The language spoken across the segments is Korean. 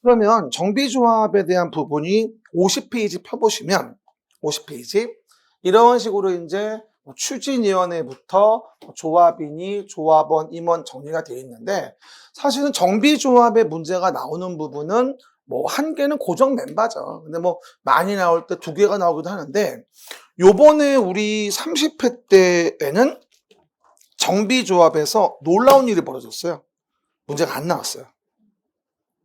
그러면 정비조합에 대한 부분이 50페이지 펴보시면 50페이지 이런 식으로 이제 추진위원회부터 조합인이, 조합원, 임원 정리가 되어 있는데 사실은 정비조합의 문제가 나오는 부분은 뭐 한 개는 고정 멤버죠. 근데 뭐 많이 나올 때 2개가 나오기도 하는데 요번에 우리 30회 때에는 정비조합에서 놀라운 일이 벌어졌어요. 문제가 안 나왔어요.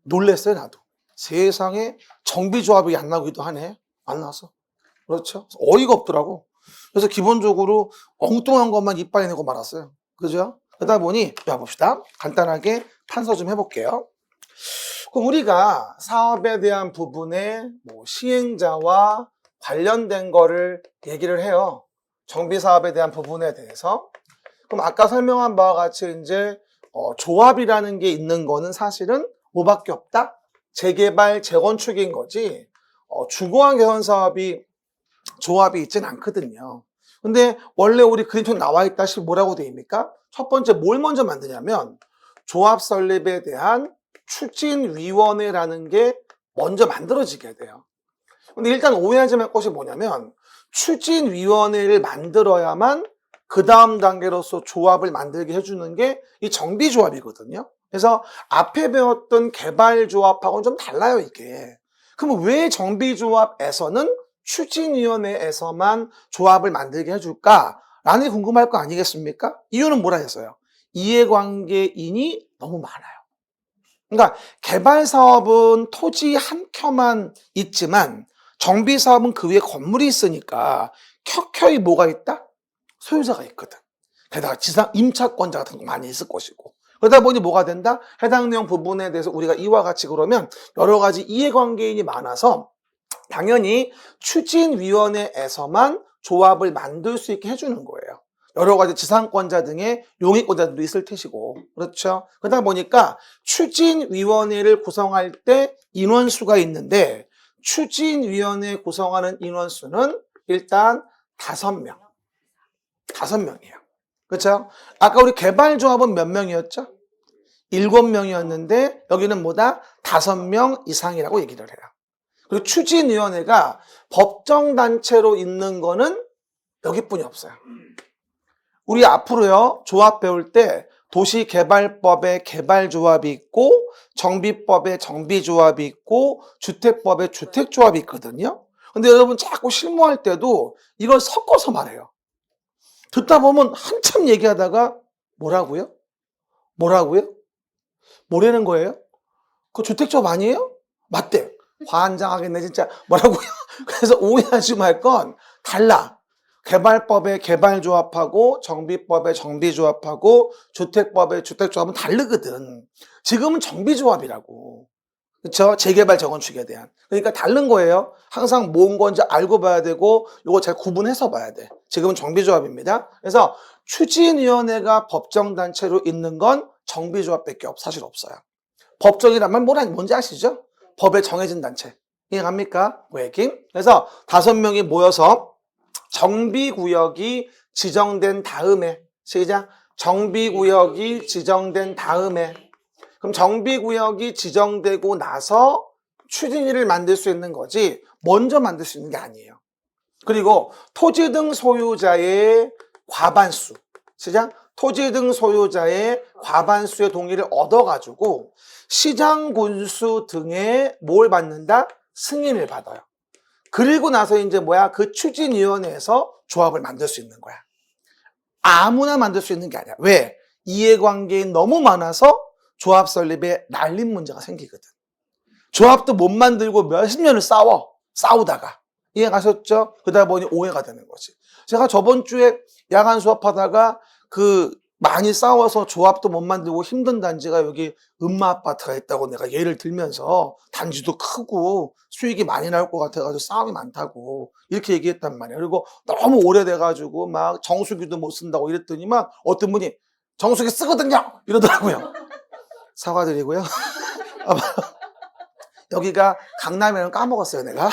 놀랬어요, 나도. 세상에 정비조합이 안 나오기도 하네. 안 나왔어. 그렇죠? 어이가 없더라고. 그래서 기본적으로 엉뚱한 것만 이빨에 내고 말았어요. 그죠? 그러다 보니 봅시다. 간단하게 판서 좀 해볼게요. 그럼 우리가 사업에 대한 부분에 뭐 시행자와 관련된 거를 얘기를 해요. 정비사업에 대한 부분에 대해서. 그럼 아까 설명한 바와 같이 이제 조합이라는 게 있는 거는 사실은 뭐밖에 없다? 재개발, 재건축인 거지. 중고항 개선 사업이 조합이 있진 않거든요. 근데 원래 우리 그림표 나와 있다시피 뭐라고 되어 있습니까? 첫 번째 뭘 먼저 만드냐면 조합 설립에 대한 추진위원회라는 게 먼저 만들어지게 돼요. 근데 일단 오해하지 말 것이 뭐냐면 추진위원회를 만들어야만 그 다음 단계로서 조합을 만들게 해주는 게 이 정비조합이거든요. 그래서 앞에 배웠던 개발조합하고는 좀 달라요, 이게. 그럼 왜 정비조합에서는 추진위원회에서만 조합을 만들게 해줄까라는 게 궁금할 거 아니겠습니까? 이유는 뭐라 했어요? 이해관계인이 너무 많아요. 그러니까 개발사업은 토지 한 켜만 있지만 정비사업은 그 위에 건물이 있으니까 켜켜이 뭐가 있다? 소유자가 있거든. 게다가 지상 임차권자 같은 거 많이 있을 것이고. 그러다 보니 뭐가 된다? 해당 내용 부분에 대해서 우리가 이와 같이 그러면 여러 가지 이해관계인이 많아서 당연히 추진위원회에서만 조합을 만들 수 있게 해주는 거예요. 여러 가지 지상권자 등의 용익권자들도 있을 테시고. 그렇죠? 그러다 보니까 추진위원회를 구성할 때 인원수가 있는데 추진위원회 구성하는 인원수는 일단 5명. 5명이에요. 그렇죠? 아까 우리 개발조합은 몇 명이었죠? 7명이었는데 여기는 뭐다? 5명 이상이라고 얘기를 해요. 그리고 추진위원회가 법정단체로 있는 거는 여기뿐이 없어요. 우리 앞으로요, 조합 배울 때 도시개발법에 개발조합이 있고 정비법에 정비조합이 있고 주택법에 주택조합이 있거든요. 근데 여러분 자꾸 실무할 때도 이걸 섞어서 말해요. 듣다 보면 한참 얘기하다가 뭐라고요? 뭐라는 거예요? 그거 주택조합 아니에요? 맞대. 환장하겠네 진짜. 뭐라고요? 그래서 오해하지 말 건 달라. 개발법에 개발조합하고 정비법에 정비조합하고 주택법에 주택조합은 다르거든. 지금은 정비조합이라고. 그렇죠? 재개발 재건축에 대한. 그러니까 다른 거예요. 항상 뭔 건지 알고 봐야 되고 이거 잘 구분해서 봐야 돼. 지금은 정비조합입니다. 그래서 추진위원회가 법정단체로 있는 건 정비조합밖에 사실 없어요. 법정이란 말 뭔지 아시죠? 법에 정해진 단체. 이해갑니까? 그 얘기. 그래서 5명이 모여서 정비구역이 지정된 다음에 시작. 정비구역이 지정된 다음에 그럼 정비구역이 지정되고 나서 추진위를 만들 수 있는 거지 먼저 만들 수 있는 게 아니에요. 그리고 토지 등 소유자의 과반수 시작. 토지 등 소유자의 과반수의 동의를 얻어가지고 시장 군수 등의 뭘 받는다? 승인을 받아요. 그리고 나서 이제 그 추진위원회에서 조합을 만들 수 있는 거야. 아무나 만들 수 있는 게 아니야. 왜? 이해관계인 너무 많아서 조합 설립에 날림 문제가 생기거든. 조합도 못 만들고 몇십 년을 싸우다가. 이해가셨죠? 그러다 보니 오해가 되는 거지. 제가 저번 주에 야간 수업하다가 많이 싸워서 조합도 못 만들고 힘든 단지가 여기 음마아파트가 있다고 내가 예를 들면서 단지도 크고 수익이 많이 나올 것 같아가지고 싸움이 많다고 이렇게 얘기했단 말이에요. 그리고 너무 오래돼가지고 막 정수기도 못 쓴다고 이랬더니 막 어떤 분이 정수기 쓰거든요! 이러더라고요. 사과드리고요. 여기가 강남이라는 까먹었어요, 내가.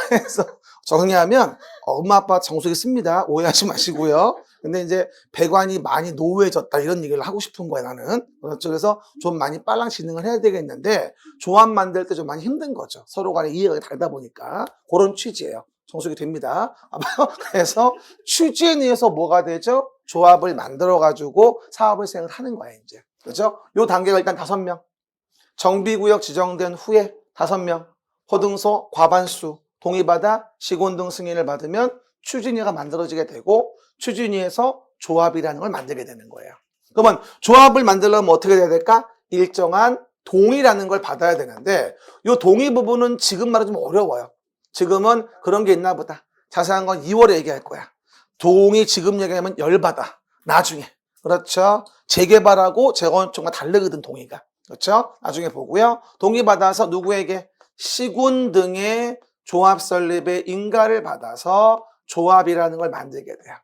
그래서 정리하면 엄마 아빠 정수기 씁니다. 오해하지 마시고요. 근데 이제 배관이 많이 노후해졌다 이런 얘기를 하고 싶은 거야 나는. 그렇죠. 그래서 좀 많이 빨랑 진행을 해야 되겠는데 조합 만들 때 좀 많이 힘든 거죠. 서로 간에 이해가 다르다 보니까 그런 취지예요. 정숙이 됩니다. 그래서 취지에 의해서 뭐가 되죠? 조합을 만들어 가지고 사업을 시행을 하는 거야 이제. 그렇죠? 요 단계가 일단 5명. 정비구역 지정된 후에 5명. 호등소 과반수 동의받아 시군등 승인을 받으면 추진위가 만들어지게 되고 추진위에서 조합이라는 걸 만들게 되는 거예요. 그러면 조합을 만들려면 어떻게 돼야 될까? 일정한 동의라는 걸 받아야 되는데 이 동의 부분은 지금 말하면 좀 어려워요. 지금은 그런 게 있나 보다. 자세한 건 2월에 얘기할 거야. 동의 지금 얘기하면 열받아. 나중에. 그렇죠? 재개발하고 재건축과 다르거든 동의가. 그렇죠? 나중에 보고요. 동의 받아서 누구에게? 시군 등의 조합 설립의 인가를 받아서 조합이라는 걸 만들게 돼요.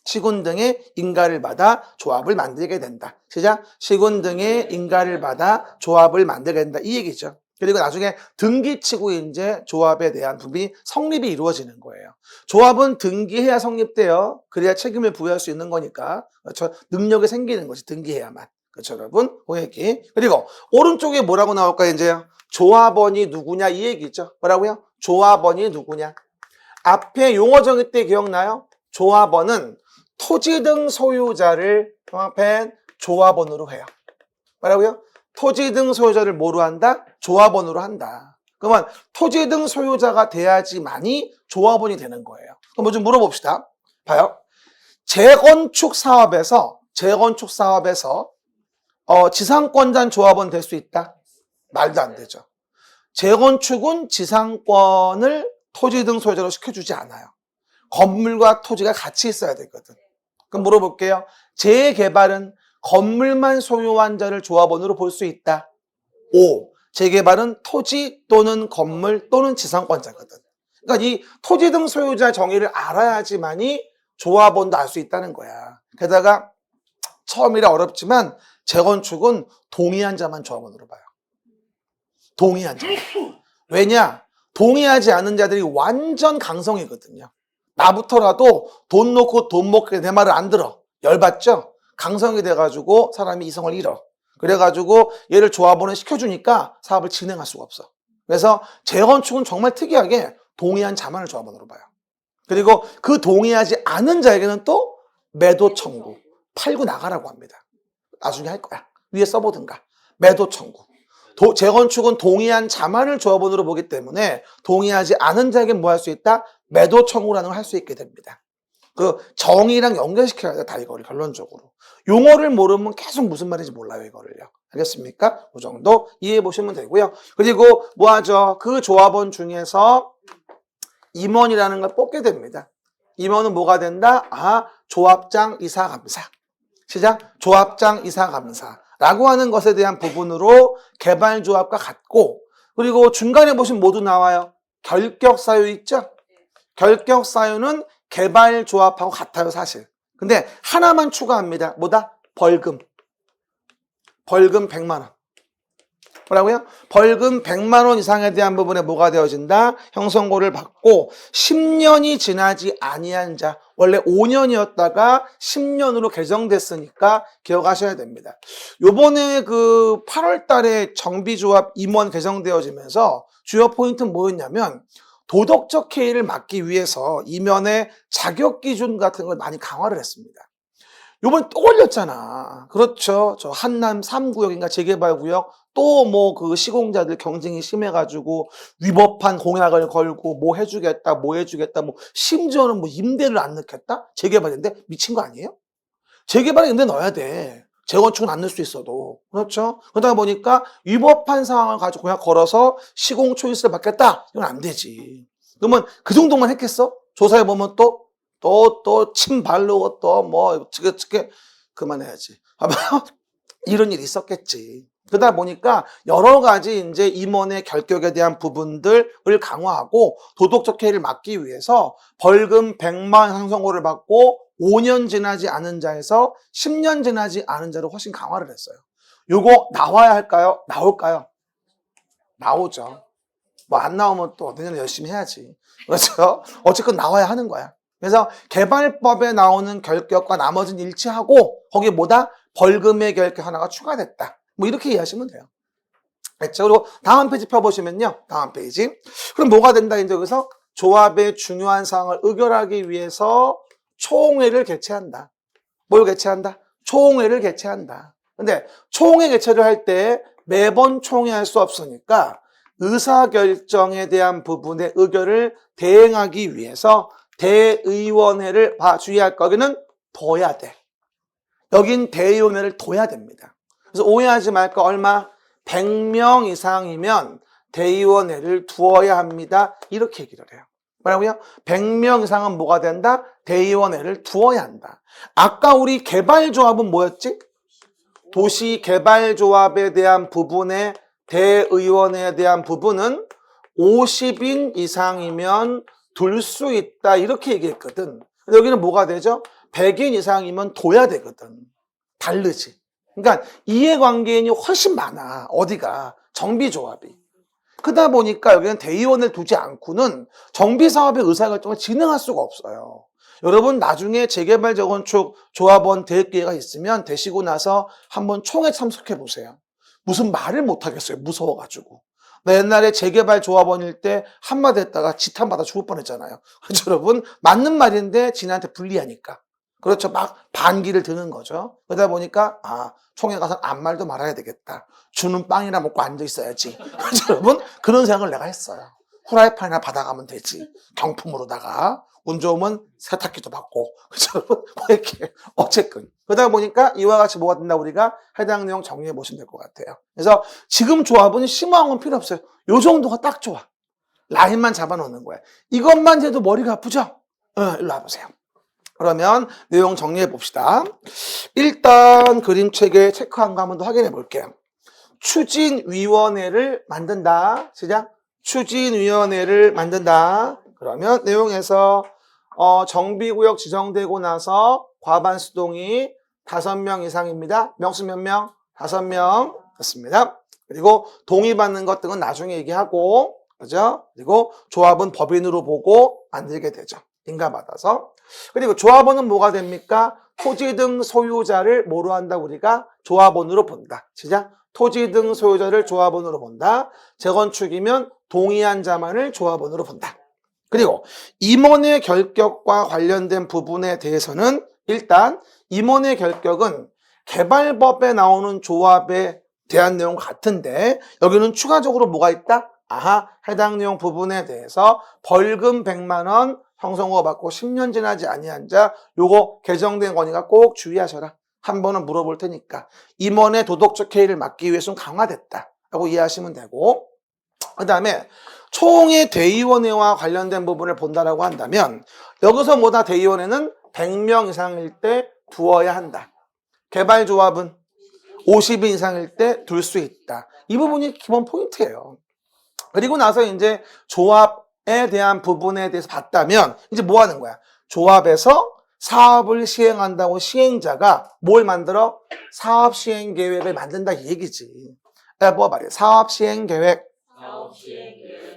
시군 등의 인가를 받아 조합을 만들게 된다. 시작. 시군 등의 인가를 받아 조합을 만들게 된다. 이 얘기죠. 그리고 나중에 등기치고 이제 조합에 대한 부분이 성립이 이루어지는 거예요. 조합은 등기해야 성립돼요. 그래야 책임을 부여할 수 있는 거니까. 그렇죠? 능력이 생기는 것이 등기해야만. 그렇죠, 여러분? 그 얘기. 그리고 오른쪽에 뭐라고 나올까요, 이제? 조합원이 누구냐 이 얘기죠. 뭐라고요? 조합원이 누구냐. 앞에 용어 정의 때 기억나요? 조합원은 토지 등 소유자를 통합한 조합원으로 해요. 뭐라고요? 토지 등 소유자를 뭐로 한다? 조합원으로 한다. 그러면 토지 등 소유자가 돼야지만이 조합원이 되는 거예요. 그럼 뭐 좀 물어봅시다. 봐요. 재건축 사업에서 지상권자 조합원 될 수 있다? 말도 안 되죠. 재건축은 지상권을 토지 등 소유자로 시켜주지 않아요. 건물과 토지가 같이 있어야 되거든. 그럼 물어볼게요. 재개발은 건물만 소유한 자를 조합원으로 볼 수 있다. O. 재개발은 토지 또는 건물 또는 지상권자거든. 그러니까 이 토지 등 소유자 정의를 알아야지만이 조합원도 알 수 있다는 거야. 게다가 처음이라 어렵지만 재건축은 동의한 자만 조합원으로 봐요. 동의한 자. 왜냐? 동의하지 않는 자들이 완전 강성이거든요. 나부터라도 돈 놓고 돈 먹게 내 말을 안 들어. 열받죠? 강성이 돼가지고 사람이 이성을 잃어. 그래가지고 얘를 조합원을 시켜주니까 사업을 진행할 수가 없어. 그래서 재건축은 정말 특이하게 동의한 자만을 조합원으로 봐요. 그리고 그 동의하지 않은 자에게는 또 매도 청구, 팔고 나가라고 합니다. 나중에 할 거야. 위에 써보든가. 매도 청구. 재건축은 동의한 자만을 조합원으로 보기 때문에 동의하지 않은 자에게 뭐 할 수 있다? 매도 청구라는 걸 할 수 있게 됩니다. 그 정의랑 연결시켜야 돼, 다 이거를 결론적으로. 용어를 모르면 계속 무슨 말인지 몰라요, 이거를요. 알겠습니까? 그 정도 이해해 보시면 되고요. 그리고 뭐 하죠? 그 조합원 중에서 임원이라는 걸 뽑게 됩니다. 임원은 뭐가 된다? 조합장 이사감사. 시작. 조합장 이사감사라고 하는 것에 대한 부분으로 개발조합과 같고, 그리고 중간에 보시면 모두 나와요. 결격사유 있죠? 결격사유는 개발조합하고 같아요, 사실. 근데 하나만 추가합니다. 뭐다? 벌금. 벌금 100만 원. 뭐라고요? 벌금 100만 원 이상에 대한 부분에 뭐가 되어진다? 형성고를 받고 10년이 지나지 아니한 자, 원래 5년이었다가 10년으로 개정됐으니까 기억하셔야 됩니다. 요번에 그 8월 달에 정비조합 임원 개정되어지면서 주요 포인트는 뭐였냐면 도덕적 해이를 막기 위해서 이면에 자격 기준 같은 걸 많이 강화를 했습니다. 요번에 또 올렸잖아. 그렇죠. 저 한남 3구역인가 재개발구역 또 뭐 그 시공자들 경쟁이 심해가지고 위법한 공약을 걸고 뭐 해주겠다, 뭐 해주겠다, 뭐 심지어는 뭐 임대를 안 넣겠다? 재개발인데 미친 거 아니에요? 재개발에 임대 넣어야 돼. 재건축은 안 넣을 수 있어도. 그렇죠? 그러다 보니까 위법한 상황을 가지고 공약 걸어서 시공 초이스를 받겠다? 이건 안 되지. 그러면 그 정도만 했겠어? 조사해보면 또 침 바르고 또 뭐 어떻게 그만해야지. 봐봐요. 이런 일이 있었겠지. 그러다 보니까 여러 가지 이제 임원의 결격에 대한 부분들을 강화하고 도덕적 해이를 막기 위해서 벌금 100만 원 상성고를 받고 5년 지나지 않은 자에서 10년 지나지 않은 자로 훨씬 강화를 했어요. 요거 나와야 할까요? 나올까요? 나오죠. 뭐 안 나오면 또 내년에 열심히 해야지. 그렇죠? 어쨌건 나와야 하는 거야. 그래서 개발법에 나오는 결격과 나머지는 일치하고 거기에 뭐다? 벌금의 결격 하나가 추가됐다. 뭐 이렇게 이해하시면 돼요. 그렇죠? 그리고 다음 페이지 펴보시면요. 다음 페이지. 그럼 뭐가 된다? 이제 여기서 조합의 중요한 사항을 의결하기 위해서 총회를 개최한다. 뭘 개최한다? 총회를 개최한다. 근데 총회 개최를 할 때 매번 총회할 수 없으니까 의사결정에 대한 부분의 의결을 대행하기 위해서 대의원회를 주의할 거기는 둬야 돼. 여긴 대의원회를 둬야 됩니다. 그래서 오해하지 말거 얼마? 100명 이상이면 대의원회를 두어야 합니다. 이렇게 얘기를 해요. 뭐라고요? 100명 이상은 뭐가 된다? 대의원회를 두어야 한다. 아까 우리 개발조합은 뭐였지? 도시개발조합에 대한 부분에 대의원회에 대한 부분은 50인 이상이면 둘 수 있다 이렇게 얘기했거든. 근데 여기는 뭐가 되죠? 100인 이상이면 둬야 되거든. 다르지. 그러니까 이해관계인이 훨씬 많아. 어디가? 정비조합이. 그러다 보니까 여기는 대의원을 두지 않고는 정비사업의 의사결정을 진행할 수가 없어요. 여러분 나중에 재개발재건축 조합원 될 기회가 있으면 되시고 나서 한번 총회 참석해 보세요. 무슨 말을 못 하겠어요. 무서워가지고. 나 옛날에 재개발 조합원일 때 한마디 했다가 지탄받아 죽을 뻔했잖아요. 그렇죠 여러분? 맞는 말인데 지네한테 불리하니까. 그렇죠. 막 반기를 드는 거죠. 그러다 보니까 총회 가서 아무 말도 말아야 되겠다. 주는 빵이나 먹고 앉아 있어야지. 그렇죠 여러분? 그런 생각을 내가 했어요. 후라이팬이나 받아가면 되지. 경품으로다가. 운 좋으면 세탁기도 받고. 그렇죠 여러분? 이렇게 어쨌든. 그러다 보니까 이와 같이 뭐가 된다 우리가 해당 내용 정리해 보시면 될 것 같아요. 그래서 지금 조합은 심오한 건 필요 없어요. 요 정도가 딱 좋아. 라인만 잡아놓는 거야. 이것만 해도 머리가 아프죠? 일로 와보세요. 그러면 내용 정리해 봅시다. 일단 그림책에 체크한 거 한번 더 확인해 볼게요. 추진위원회를 만든다. 시작. 추진위원회를 만든다. 그러면 내용에서 정비구역 지정되고 나서 과반수동이 5명 이상입니다. 명수 몇 명? 5명 됐습니다. 그리고 동의받는 것 등은 나중에 얘기하고, 그죠? 그리고 조합은 법인으로 보고 만들게 되죠. 인가받아서. 그리고 조합원은 뭐가 됩니까? 토지 등 소유자를 뭐로 한다? 우리가 조합원으로 본다. 시작. 토지 등 소유자를 조합원으로 본다. 재건축이면 동의한 자만을 조합원으로 본다. 그리고 임원의 결격과 관련된 부분에 대해서는 일단 임원의 결격은 개발법에 나오는 조합에 대한 내용 같은데 여기는 추가적으로 뭐가 있다? 해당 내용 부분에 대해서 벌금 100만 원, 형성허가 받고 10년 지나지 아니한 자 요거 개정된 거니까 꼭 주의하셔라. 한 번은 물어볼 테니까. 임원의 도덕적 해이를 막기 위해서는 강화됐다 라고 이해하시면 되고, 그 다음에 총회 대의원회와 관련된 부분을 본다라고 한다면 여기서 뭐다? 대의원회는 100명 이상일 때 두어야 한다. 개발조합은 50인 이상일 때 둘 수 있다. 이 부분이 기본 포인트예요. 그리고 나서 이제 조합에 대한 부분에 대해서 봤다면 이제 뭐 하는 거야? 조합에서 사업을 시행한다고 시행자가 뭘 만들어? 사업 시행 계획을 만든다 이 얘기지. 뭐 말이야? 사업 시행 계획.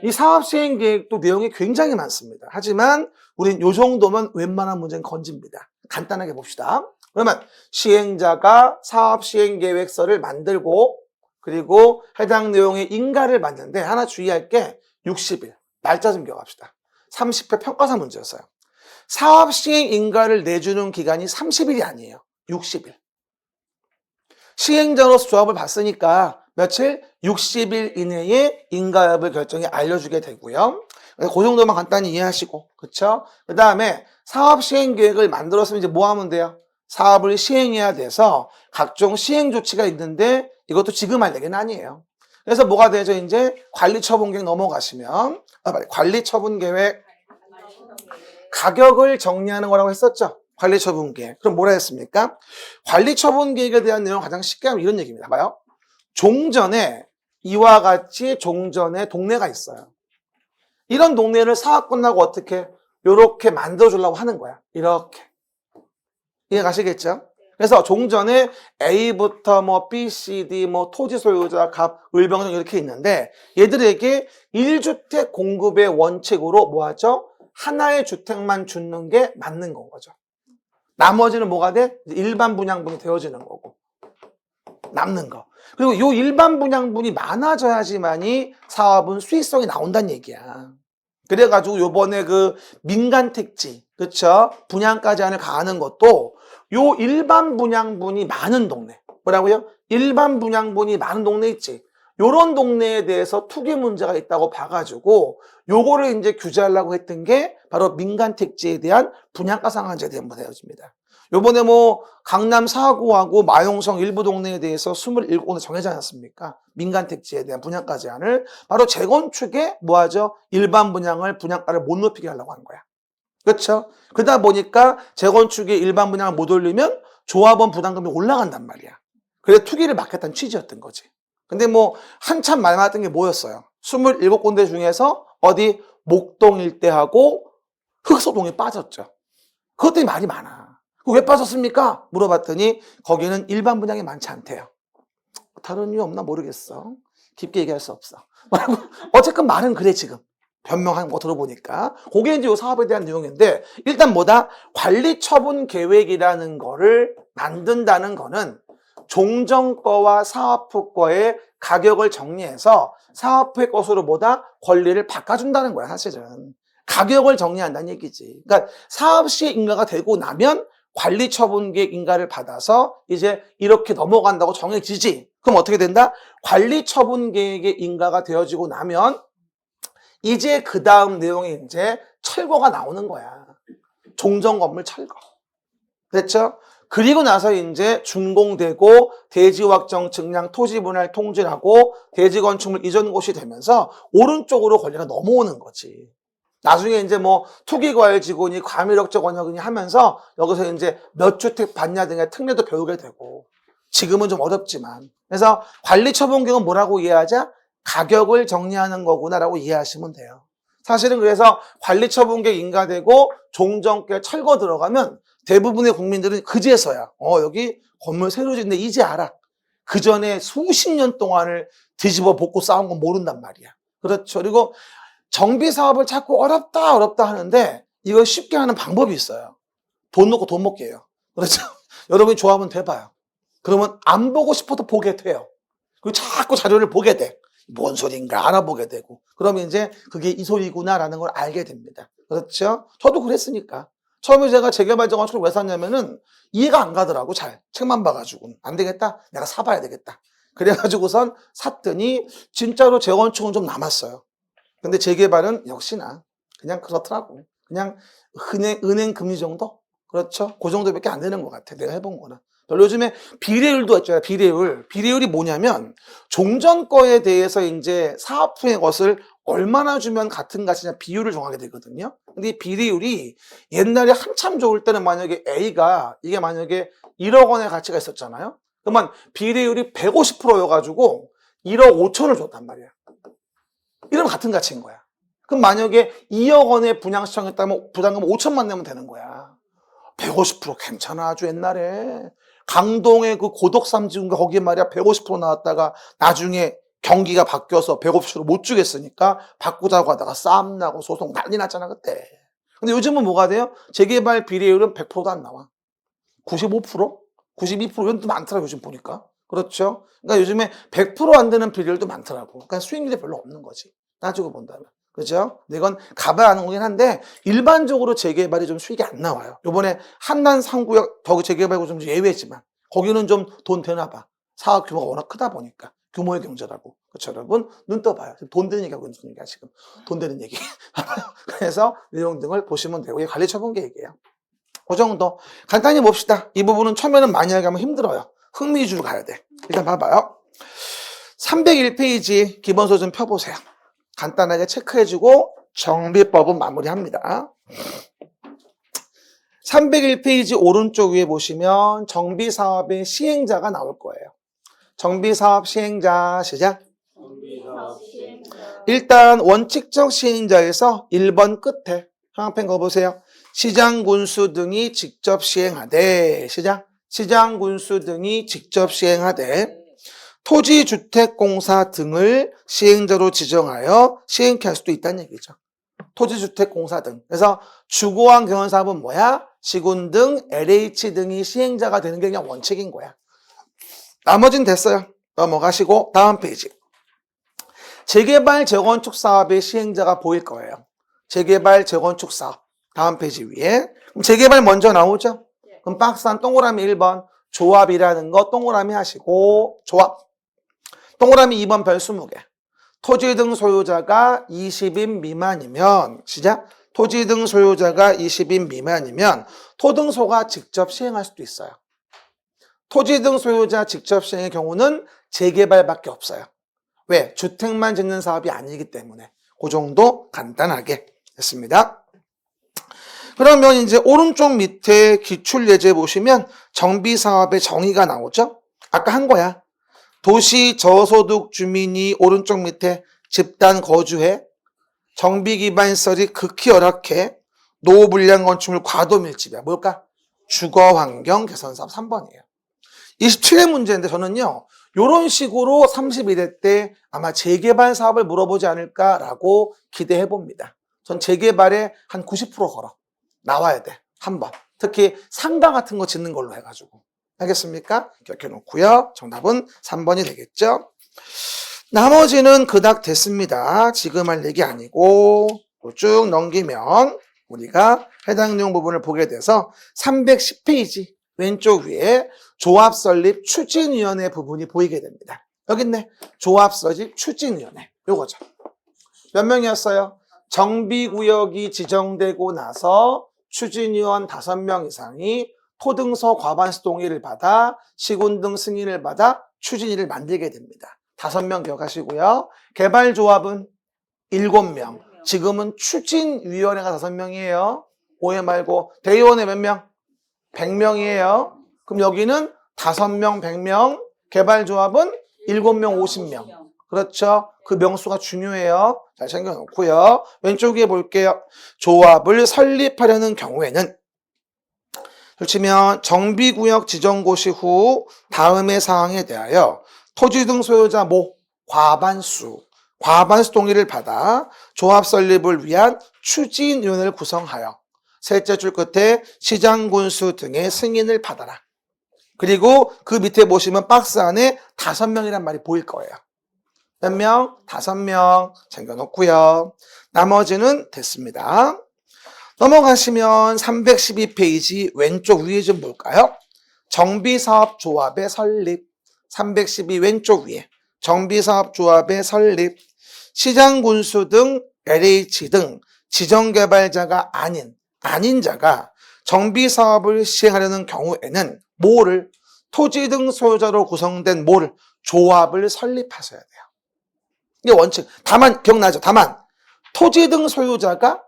이 사업 시행 계획도 내용이 굉장히 많습니다. 하지만 우린 요 정도면 웬만한 문제는 건집니다. 간단하게 봅시다. 그러면 시행자가 사업 시행 계획서를 만들고 그리고 해당 내용의 인가를 받는데 하나 주의할 게 60일. 날짜 좀 기억합시다. 30회 평가사 문제였어요. 사업 시행 인가를 내주는 기간이 30일이 아니에요. 60일. 시행자로서 조합을 봤으니까 며칠? 60일 이내에 인가 여부를 결정에 알려주게 되고요. 그 정도만 간단히 이해하시고, 그쵸? 그 다음에 사업 시행 계획을 만들었으면 이제 뭐 하면 돼요? 사업을 시행해야 돼서 각종 시행 조치가 있는데 이것도 지금 할 얘기는 아니에요. 그래서 뭐가 되죠? 이제 관리처분 계획 넘어가시면, 관리처분 계획, 가격을 정리하는 거라고 했었죠? 관리처분 계획. 그럼 뭐라 했습니까? 관리처분 계획에 대한 내용 가장 쉽게 하면 이런 얘기입니다. 봐요. 종전에 이와 같이 종전에 동네가 있어요. 이런 동네를 사업 끝나고 어떻게 이렇게 만들어주려고 하는 거야. 이렇게. 이해 가시겠죠? 그래서 종전에 A부터 뭐 B, C, D, 뭐 토지 소유자, 갑, 을병정 이렇게 있는데 얘들에게 1주택 공급의 원칙으로 뭐 하죠? 하나의 주택만 주는 게 맞는 건 거죠. 나머지는 뭐가 돼? 일반 분양분이 되어지는 거고. 남는 거. 그리고 이 일반 분양분이 많아져야지만이 사업은 수익성이 나온다는 얘기야. 그래가지고 요번에 그 민간 택지, 그쵸? 분양가 제한을 가하는 것도 요 일반 분양분이 많은 동네. 뭐라고요? 일반 분양분이 많은 동네 있지. 요런 동네에 대해서 투기 문제가 있다고 봐가지고 요거를 이제 규제하려고 했던 게 바로 민간 택지에 대한 분양가 상한제에 대한 문제였습니다. 요번에 뭐 강남 4구하고 마용성 일부 동네에 대해서 27군데 정해지 않았습니까? 민간 택지에 대한 분양가 제한을 바로 재건축에 뭐하죠? 일반 분양을 분양가를 못 높이게 하려고 한 거야. 그렇죠? 그러다 보니까 재건축에 일반 분양을 못 올리면 조합원 부담금이 올라간단 말이야. 그래서 투기를 막겠다는 취지였던 거지. 근데 뭐 한참 말 많았던 게 뭐였어요? 27군데 중에서 어디 목동 일대하고 흑서동이 빠졌죠. 그것 때문에 말이 많아. 왜 빠졌습니까? 물어봤더니 거기는 일반 분양이 많지 않대요. 다른 이유 없나 모르겠어. 깊게 얘기할 수 없어. 어쨌든 말은 그래 지금. 변명한 거 들어보니까. 그게 이제 이 사업에 대한 내용인데 일단 뭐다? 관리처분 계획이라는 거를 만든다는 거는 종전거와 사업부거의 가격을 정리해서 사업부의 것으로 뭐다? 권리를 바꿔준다는 거야 사실은. 가격을 정리한다는 얘기지. 그러니까 사업 시에 인가가 되고 나면 관리처분계획 인가를 받아서 이제 이렇게 넘어간다고 정해지지. 그럼 어떻게 된다? 관리처분계획의 인가가 되어지고 나면 이제 그 다음 내용이 이제 철거가 나오는 거야. 종전건물 철거. 됐죠? 그리고 나서 이제 준공되고 대지확정 측량 토지분할 통지하고 대지건축물 이전 곳이 되면서 오른쪽으로 권리가 넘어오는 거지. 나중에 이제 뭐 투기과열지구니 과밀역적 원역이니 하면서 여기서 이제 몇 주택 받냐 등의 특례도 배우게 되고 지금은 좀 어렵지만 그래서 관리처분계획은 뭐라고 이해하자? 가격을 정리하는 거구나라고 이해하시면 돼요. 사실은 그래서 관리처분계획 인가되고 종전계 철거 들어가면 대부분의 국민들은 그제서야 여기 건물 새로 짓는데 이제 알아. 그 전에 수십 년 동안을 뒤집어 볶고 싸운 건 모른단 말이야. 그렇죠. 그리고 정비 사업을 자꾸 어렵다 하는데 이걸 쉽게 하는 방법이 있어요. 돈 넣고 돈 먹게 해요. 그렇죠. 여러분이 조합은 돼봐요. 그러면 안 보고 싶어도 보게 돼요. 그리고 자꾸 자료를 보게 돼. 뭔 소린가 알아보게 되고. 그러면 이제 그게 이 소리구나라는 걸 알게 됩니다. 그렇죠? 저도 그랬으니까. 처음에 제가 재개발 재건축을 왜 샀냐면은 이해가 안 가더라고 잘. 책만 봐가지고. 안 되겠다? 내가 사봐야 되겠다. 그래가지고선 샀더니 진짜로 재건축은 좀 남았어요. 근데 재개발은 역시나 그냥 그렇더라고. 그냥 은행 금리 정도? 그렇죠? 그 정도밖에 안 되는 것 같아. 내가 해본 거는. 요즘에 비례율도 있잖아요. 비례율. 비례율이 뭐냐면 종전거에 대해서 이제 사업부의 것을 얼마나 주면 같은 가치냐 비율을 정하게 되거든요. 근데 이 비례율이 옛날에 한참 좋을 때는 만약에 A가 이게 만약에 1억 원의 가치가 있었잖아요. 그러면 비례율이 150%여가지고 1억 5천을 줬단 말이야. 이러면 같은 가치인 거야. 그럼 만약에 2억 원에 분양 신청했다면 부담금 5천만 내면 되는 거야. 150% 괜찮아. 아주 옛날에 강동의 그 고덕삼지군가 거기에 말이야 150% 나왔다가 나중에 경기가 바뀌어서 150% 못 주겠으니까 바꾸자고 하다가 싸움 나고 소송 난리 났잖아 그때. 근데 요즘은 뭐가 돼요? 재개발 비례율은 100%도 안 나와. 95%? 92% 이런 데 많더라고 요즘 보니까. 그렇죠? 그러니까 요즘에 100% 안 되는 비례율도 많더라고. 그러니까 수익률이 별로 없는 거지. 따지고 본다면. 그죠? 이건 가봐야 하는 거긴 한데 일반적으로 재개발이 좀 수익이 안 나와요. 요번에 한남 3구역 거기 재개발고 좀 예외지만 거기는 좀 돈 되나 봐. 사업 규모가 워낙 크다 보니까. 규모의 경제라고. 그렇죠, 여러분? 눈 떠봐요. 돈 되는 얘기하고 있는 얘기야, 지금. 돈 되는 얘기. 그래서 내용 등을 보시면 되고, 이게 관리처분 계획이에요. 그 정도. 간단히 봅시다. 이 부분은 처음에는 많이 하면 힘들어요. 흥미 위주로 가야 돼. 일단 봐봐요. 301페이지 기본서 좀 펴보세요. 간단하게 체크해주고 정비법은 마무리합니다. 301페이지 오른쪽 위에 보시면 정비사업의 시행자가 나올 거예요. 정비사업 시행자 시작. 일단 원칙적 시행자에서 1번 끝에 형광펜 거보세요. 시장군수 등이 직접 시행하되 시작. 시장군수 등이 직접 시행하되 토지주택공사 등을 시행자로 지정하여 시행케 할 수도 있다는 얘기죠. 토지주택공사 등. 그래서 주거환 경영사업은 뭐야? 시군 등 LH 등이 시행자가 되는 게 그냥 원칙인 거야. 나머진 됐어요. 넘어가시고 다음 페이지. 재개발 재건축 사업의 시행자가 보일 거예요. 재개발 재건축 사업. 다음 페이지 위에. 그럼 재개발 먼저 나오죠? 그럼 박스 한 동그라미 1번. 조합이라는 거 동그라미 하시고 조합. 동그라미 2번 별 20개. 토지 등 소유자가 20인 미만이면 시작. 토지 등 소유자가 20인 미만이면 토등소가 직접 시행할 수도 있어요. 토지 등 소유자 직접 시행의 경우는 재개발밖에 없어요. 왜? 주택만 짓는 사업이 아니기 때문에. 그 정도 간단하게 했습니다. 그러면 이제 오른쪽 밑에 기출예제 보시면 정비사업의 정의가 나오죠? 아까 한 거야. 도시 저소득 주민이 오른쪽 밑에 집단 거주해 정비기반시설이 극히 열악해 노후불량 건축물 과도 밀집이야. 뭘까? 주거환경 개선사업 3번이에요. 27회 문제인데 저는요. 이런 식으로 31회 때 아마 재개발 사업을 물어보지 않을까라고 기대해 봅니다. 전 재개발에 한 90% 걸어. 나와야 돼. 한 번. 특히 상가 같은 거 짓는 걸로 해가지고. 알겠습니까? 기억해 놓고요. 정답은 3번이 되겠죠? 나머지는 그닥 됐습니다. 지금 할 얘기 아니고 쭉 넘기면 우리가 해당 내용 부분을 보게 돼서 310페이지 왼쪽 위에 조합 설립 추진위원회 부분이 보이게 됩니다. 여기 있네. 조합 설립 추진위원회. 요거죠. 몇 명이었어요? 정비구역이 지정되고 나서 추진위원 5명 이상이 토등서 과반수 동의를 받아 시군 등 승인을 받아 추진위를 만들게 됩니다. 5명 기억하시고요. 개발조합은 7명. 지금은 추진위원회가 5명이에요. 오해 말고. 대의원회 몇 명? 100명이에요. 그럼 여기는 5명, 100명. 개발조합은 7명, 50명. 그렇죠? 그 명수가 중요해요. 잘 챙겨놓고요. 왼쪽 위에 볼게요. 조합을 설립하려는 경우에는 치면 정비구역 지정고시 후 다음의 사항에 대하여 토지 등 소유자 과반수 동의를 받아 조합 설립을 위한 추진위원회를 구성하여 셋째 줄 끝에 시장군수 등의 승인을 받아라. 그리고 그 밑에 보시면 박스 안에 5명이란 말이 보일 거예요. 몇 명? 5명 챙겨놓고요. 나머지는 됐습니다. 넘어가시면 312페이지 왼쪽 위에 좀 볼까요? 정비사업조합의 설립. 312 왼쪽 위에 정비사업조합의 설립. 시장군수 등 LH 등 지정개발자가 아닌 자가 정비사업을 시행하려는 경우에는 뭐를? 토지 등 소유자로 구성된 조합을 설립하셔야 돼요. 이게 원칙. 다만 기억나죠? 다만 토지 등 소유자가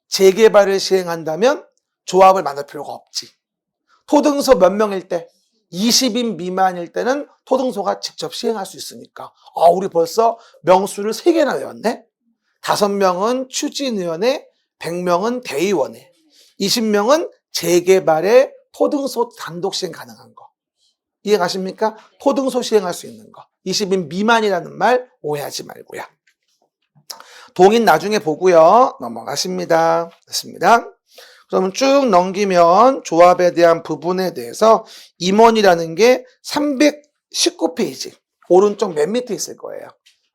재개발을 시행한다면 조합을 만들 필요가 없지. 토등소 몇 명일 때? 20인 미만일 때는 토등소가 직접 시행할 수 있으니까. 우리 벌써 명수를 3개나 외웠네? 5명은 추진위원회, 100명은 대의원회, 20명은 재개발에 토등소 단독 시행 가능한 거. 이해 가십니까? 토등소 시행할 수 있는 거. 20인 미만이라는 말 오해하지 말고요. 동인 나중에 보고요. 넘어가십니다. 됐습니다. 그러면 쭉 넘기면 조합에 대한 부분에 대해서 임원이라는 게 319페이지 오른쪽 맨 밑에 있을 거예요.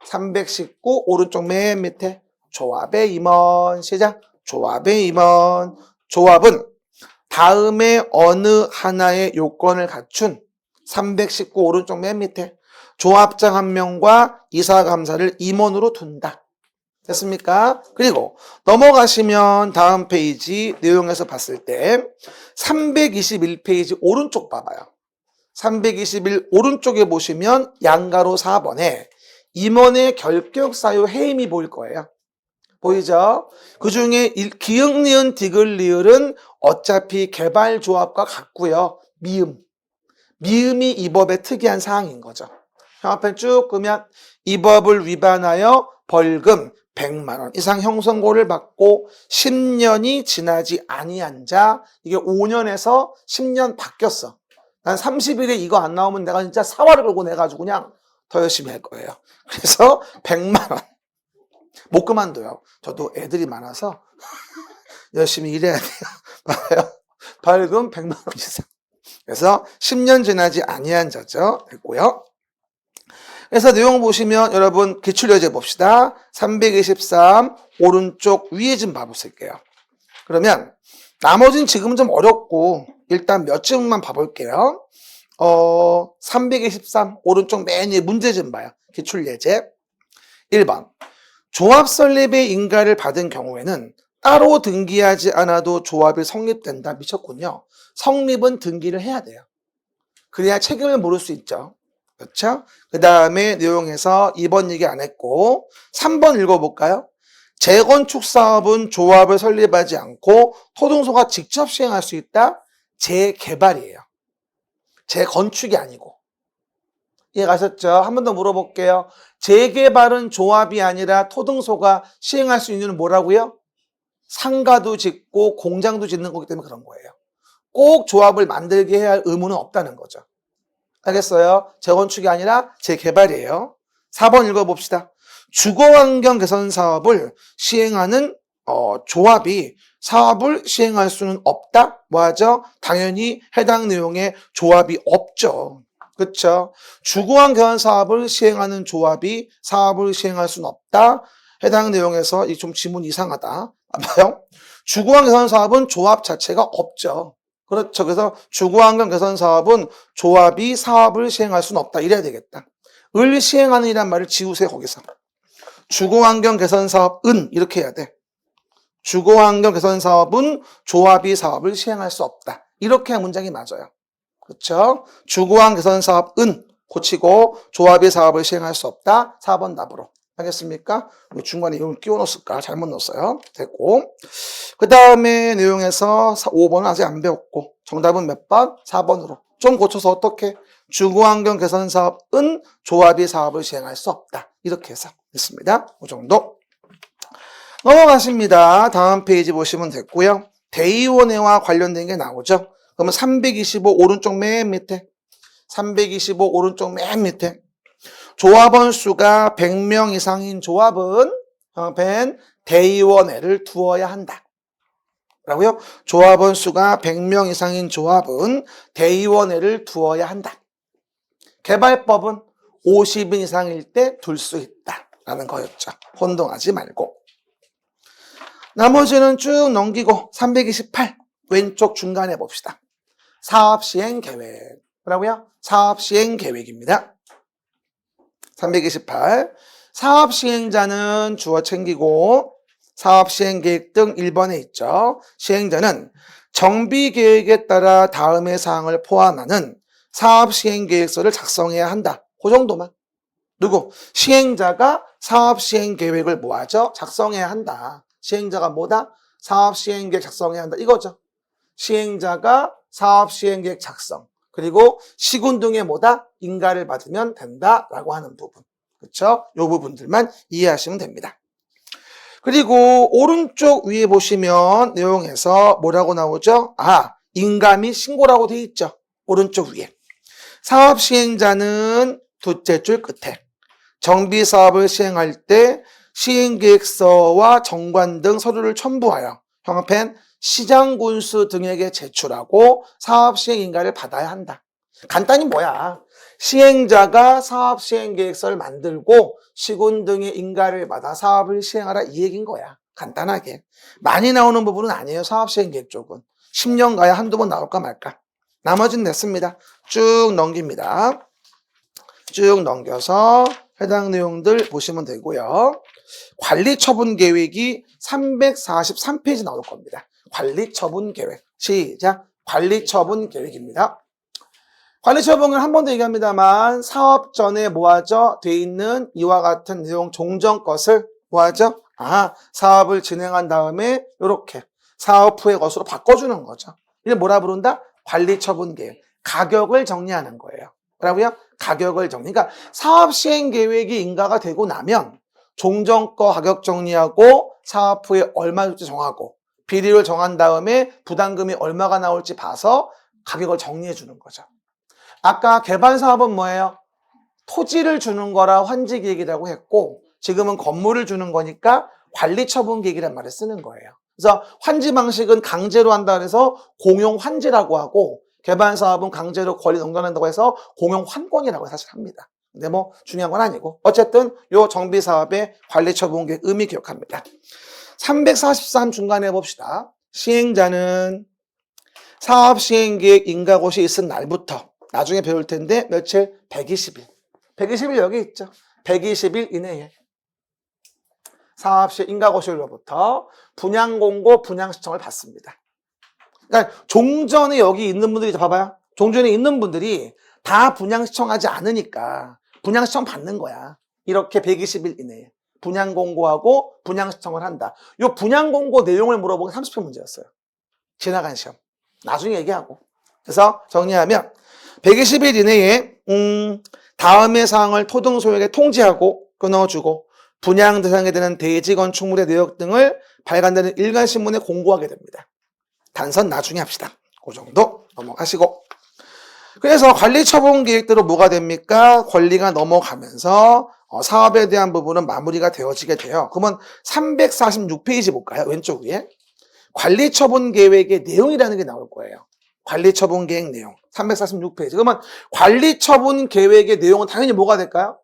319 오른쪽 맨 밑에 조합의 임원 시작. 조합의 임원. 조합은 다음에 어느 하나의 요건을 갖춘 319 오른쪽 맨 밑에 조합장 1명과 이사감사를 임원으로 둔다. 됐습니까? 그리고 넘어가시면 다음 페이지 내용에서 봤을 때 321페이지 오른쪽 봐봐요. 321 오른쪽에 보시면 양가로 4번에 임원의 결격 사유 해임이 보일 거예요. 보이죠? 그 중에 기역, 니은, 디귿, 리을은 어차피 개발조합과 같고요. 미음이 이 법의 특이한 사항인 거죠. 앞에 쭉 끄면 이 법을 위반하여 벌금 100만 원 이상 형성고를 받고 10년이 지나지 아니한 자, 이게 5년에서 10년 바뀌었어. 난 30일에 이거 안 나오면 내가 진짜 사활을 걸고 내가지고 그냥 더 열심히 할 거예요. 그래서 100만 원. 못 그만둬요. 저도 애들이 많아서 열심히 일해야 돼요. 봐요. 벌금 100만 원 이상. 그래서 10년 지나지 아니한 자죠. 됐고요. 그래서 내용 보시면 여러분 기출예제 봅시다. 323 오른쪽 위에 좀 봐보실게요. 그러면 나머지는 지금은 좀 어렵고 일단 몇 질문만 봐볼게요. 323 오른쪽 맨 위에 문제 좀 봐요. 기출예제 1번 조합 설립의 인가를 받은 경우에는 따로 등기하지 않아도 조합이 성립된다. 미쳤군요. 성립은 등기를 해야 돼요. 그래야 책임을 물을 수 있죠. 그렇죠? 그 다음에 내용에서 2번 얘기 안 했고 3번 읽어볼까요? 재건축 사업은 조합을 설립하지 않고 토등소가 직접 시행할 수 있다? 재개발이에요. 재건축이 아니고. 이해가셨죠? 한 번 더 물어볼게요. 재개발은 조합이 아니라 토등소가 시행할 수 있는 뭐라고요? 상가도 짓고 공장도 짓는 거기 때문에 그런 거예요. 꼭 조합을 만들게 해야 할 의무는 없다는 거죠. 알겠어요? 재건축이 아니라 재개발이에요. 4번 읽어봅시다. 주거환경 개선 사업을 시행하는 조합이 사업을 시행할 수는 없다? 뭐하죠? 당연히 해당 내용에 조합이 없죠. 그렇죠? 주거환경 개선 사업을 시행하는 조합이 사업을 시행할 수는 없다? 해당 내용에서 이 좀 지문 이상하다. 봐요. 주거환경 개선 사업은 조합 자체가 없죠. 그렇죠. 그래서 주거환경 개선 사업은 조합이 사업을 시행할 수는 없다. 이래야 되겠다. 을 시행하는 이란 말을 지우세요. 거기서. 주거환경 개선 사업은 이렇게 해야 돼. 주거환경 개선 사업은 조합이 사업을 시행할 수 없다. 이렇게 한 문장이 맞아요. 그렇죠? 주거환경 개선 사업은 고치고 조합이 사업을 시행할 수 없다. 4번 답으로. 알겠습니까? 중간에 이걸 끼워 넣었을까? 잘못 넣었어요. 됐고. 그 다음에 내용에서 5번은 아직 안 배웠고, 정답은 몇 번? 4번으로. 좀 고쳐서 어떻게? 주거환경 개선 사업은 조합이 사업을 시행할 수 없다. 이렇게 해서 됐습니다. 그 정도. 넘어가십니다. 다음 페이지 보시면 됐고요. 대의원회와 관련된 게 나오죠. 그러면 325 오른쪽 맨 밑에. 325 오른쪽 맨 밑에. 조합원 수가 100명 이상인 조합은 대의원회를 두어야 한다. 라고요? 조합원 수가 100명 이상인 조합은 대의원회를 두어야 한다. 개발법은 50인 이상일 때 둘 수 있다. 라는 거였죠. 혼동하지 말고. 나머지는 쭉 넘기고 328 왼쪽 중간에 봅시다. 사업시행계획. 뭐라고요? 사업시행계획입니다. 328 사업시행자는 주어 챙기고 사업시행계획 등 1번에 있죠. 시행자는 정비계획에 따라 다음의 사항을 포함하는 사업시행계획서를 작성해야 한다. 그 정도만. 누구? 시행자가 사업시행계획을 뭐하죠? 작성해야 한다. 시행자가 뭐다? 사업시행계획 작성해야 한다. 이거죠. 시행자가 사업시행계획 작성. 그리고 시군 등의 뭐다? 인가를 받으면 된다라고 하는 부분. 그렇죠? 이 부분들만 이해하시면 됩니다. 그리고 오른쪽 위에 보시면 내용에서 뭐라고 나오죠? 인가 및 신고라고 되어 있죠. 오른쪽 위에. 사업시행자는 둘째 줄 끝에 정비사업을 시행할 때 시행계획서와 정관 등 서류를 첨부하여 형편 시장군수 등에게 제출하고 사업시행인가를 받아야 한다. 간단히 뭐야? 시행자가 사업시행계획서를 만들고 시군 등의 인가를 받아 사업을 시행하라 이 얘기인 거야. 간단하게. 많이 나오는 부분은 아니에요. 사업시행계획 쪽은. 10년 가야 한두 번 나올까 말까. 나머지는 냈습니다. 쭉 넘깁니다. 쭉 넘겨서 해당 내용들 보시면 되고요. 관리처분계획이 343페이지 나올 겁니다. 관리처분계획. 시작. 관리처분계획입니다. 관리처분을 한 번 더 얘기합니다만 사업 전에 뭐하죠? 돼 있는 이와 같은 내용 종전 것을 뭐하죠? 사업을 진행한 다음에 이렇게 사업 후의 것으로 바꿔주는 거죠. 이게 뭐라 부른다? 관리처분계획. 가격을 정리하는 거예요. 뭐라고요? 가격을 정리. 그러니까 사업 시행 계획이 인가가 되고 나면 종전거 가격 정리하고 사업 후에 얼마 줄지 정하고 비리를 정한 다음에 부담금이 얼마가 나올지 봐서 가격을 정리해 주는 거죠. 아까 개발 사업은 뭐예요? 토지를 주는 거라 환지계획이라고 했고 지금은 건물을 주는 거니까 관리처분계획이란 말을 쓰는 거예요. 그래서 환지 방식은 강제로 한다 그래서 공용환지라고 하고 개발사업은 강제로 권리 넘겨낸다고 해서 공용환권이라고 사실 합니다. 근데 뭐 중요한 건 아니고 어쨌든 요 정비사업의 관리처분계획 의미 기억합니다. 343 중간에 봅시다. 시행자는 사업 시행계획 인가고시 있은 날부터 나중에 배울 텐데 며칠? 120일. 120일 여기 있죠. 120일 이내에 사업 시행 인가고시로부터 분양공고 분양시청을 받습니다. 그러니까 종전에 여기 있는 분들이 봐봐요. 종전에 있는 분들이 다 분양시청하지 않으니까 분양시청 받는 거야. 이렇게 120일 이내에 분양공고하고 분양시청을 한다. 이 분양공고 내용을 물어보기 30분 문제였어요. 지나간 시험. 나중에 얘기하고. 그래서 정리하면 120일 이내에 다음의 사항을 토등소유에게 통지하고 끊어주고 분양 대상에 되는 대지 건축물의 내역 등을 발간되는 일간신문에 공고하게 됩니다. 단선 나중에 합시다. 그 정도 넘어가시고. 그래서 관리처분 계획대로 뭐가 됩니까? 권리가 넘어가면서 사업에 대한 부분은 마무리가 되어지게 돼요. 그러면 346페이지 볼까요? 왼쪽 위에. 관리처분 계획의 내용이라는 게 나올 거예요. 관리처분 계획 내용. 346페이지. 그러면 관리처분 계획의 내용은 당연히 뭐가 될까요?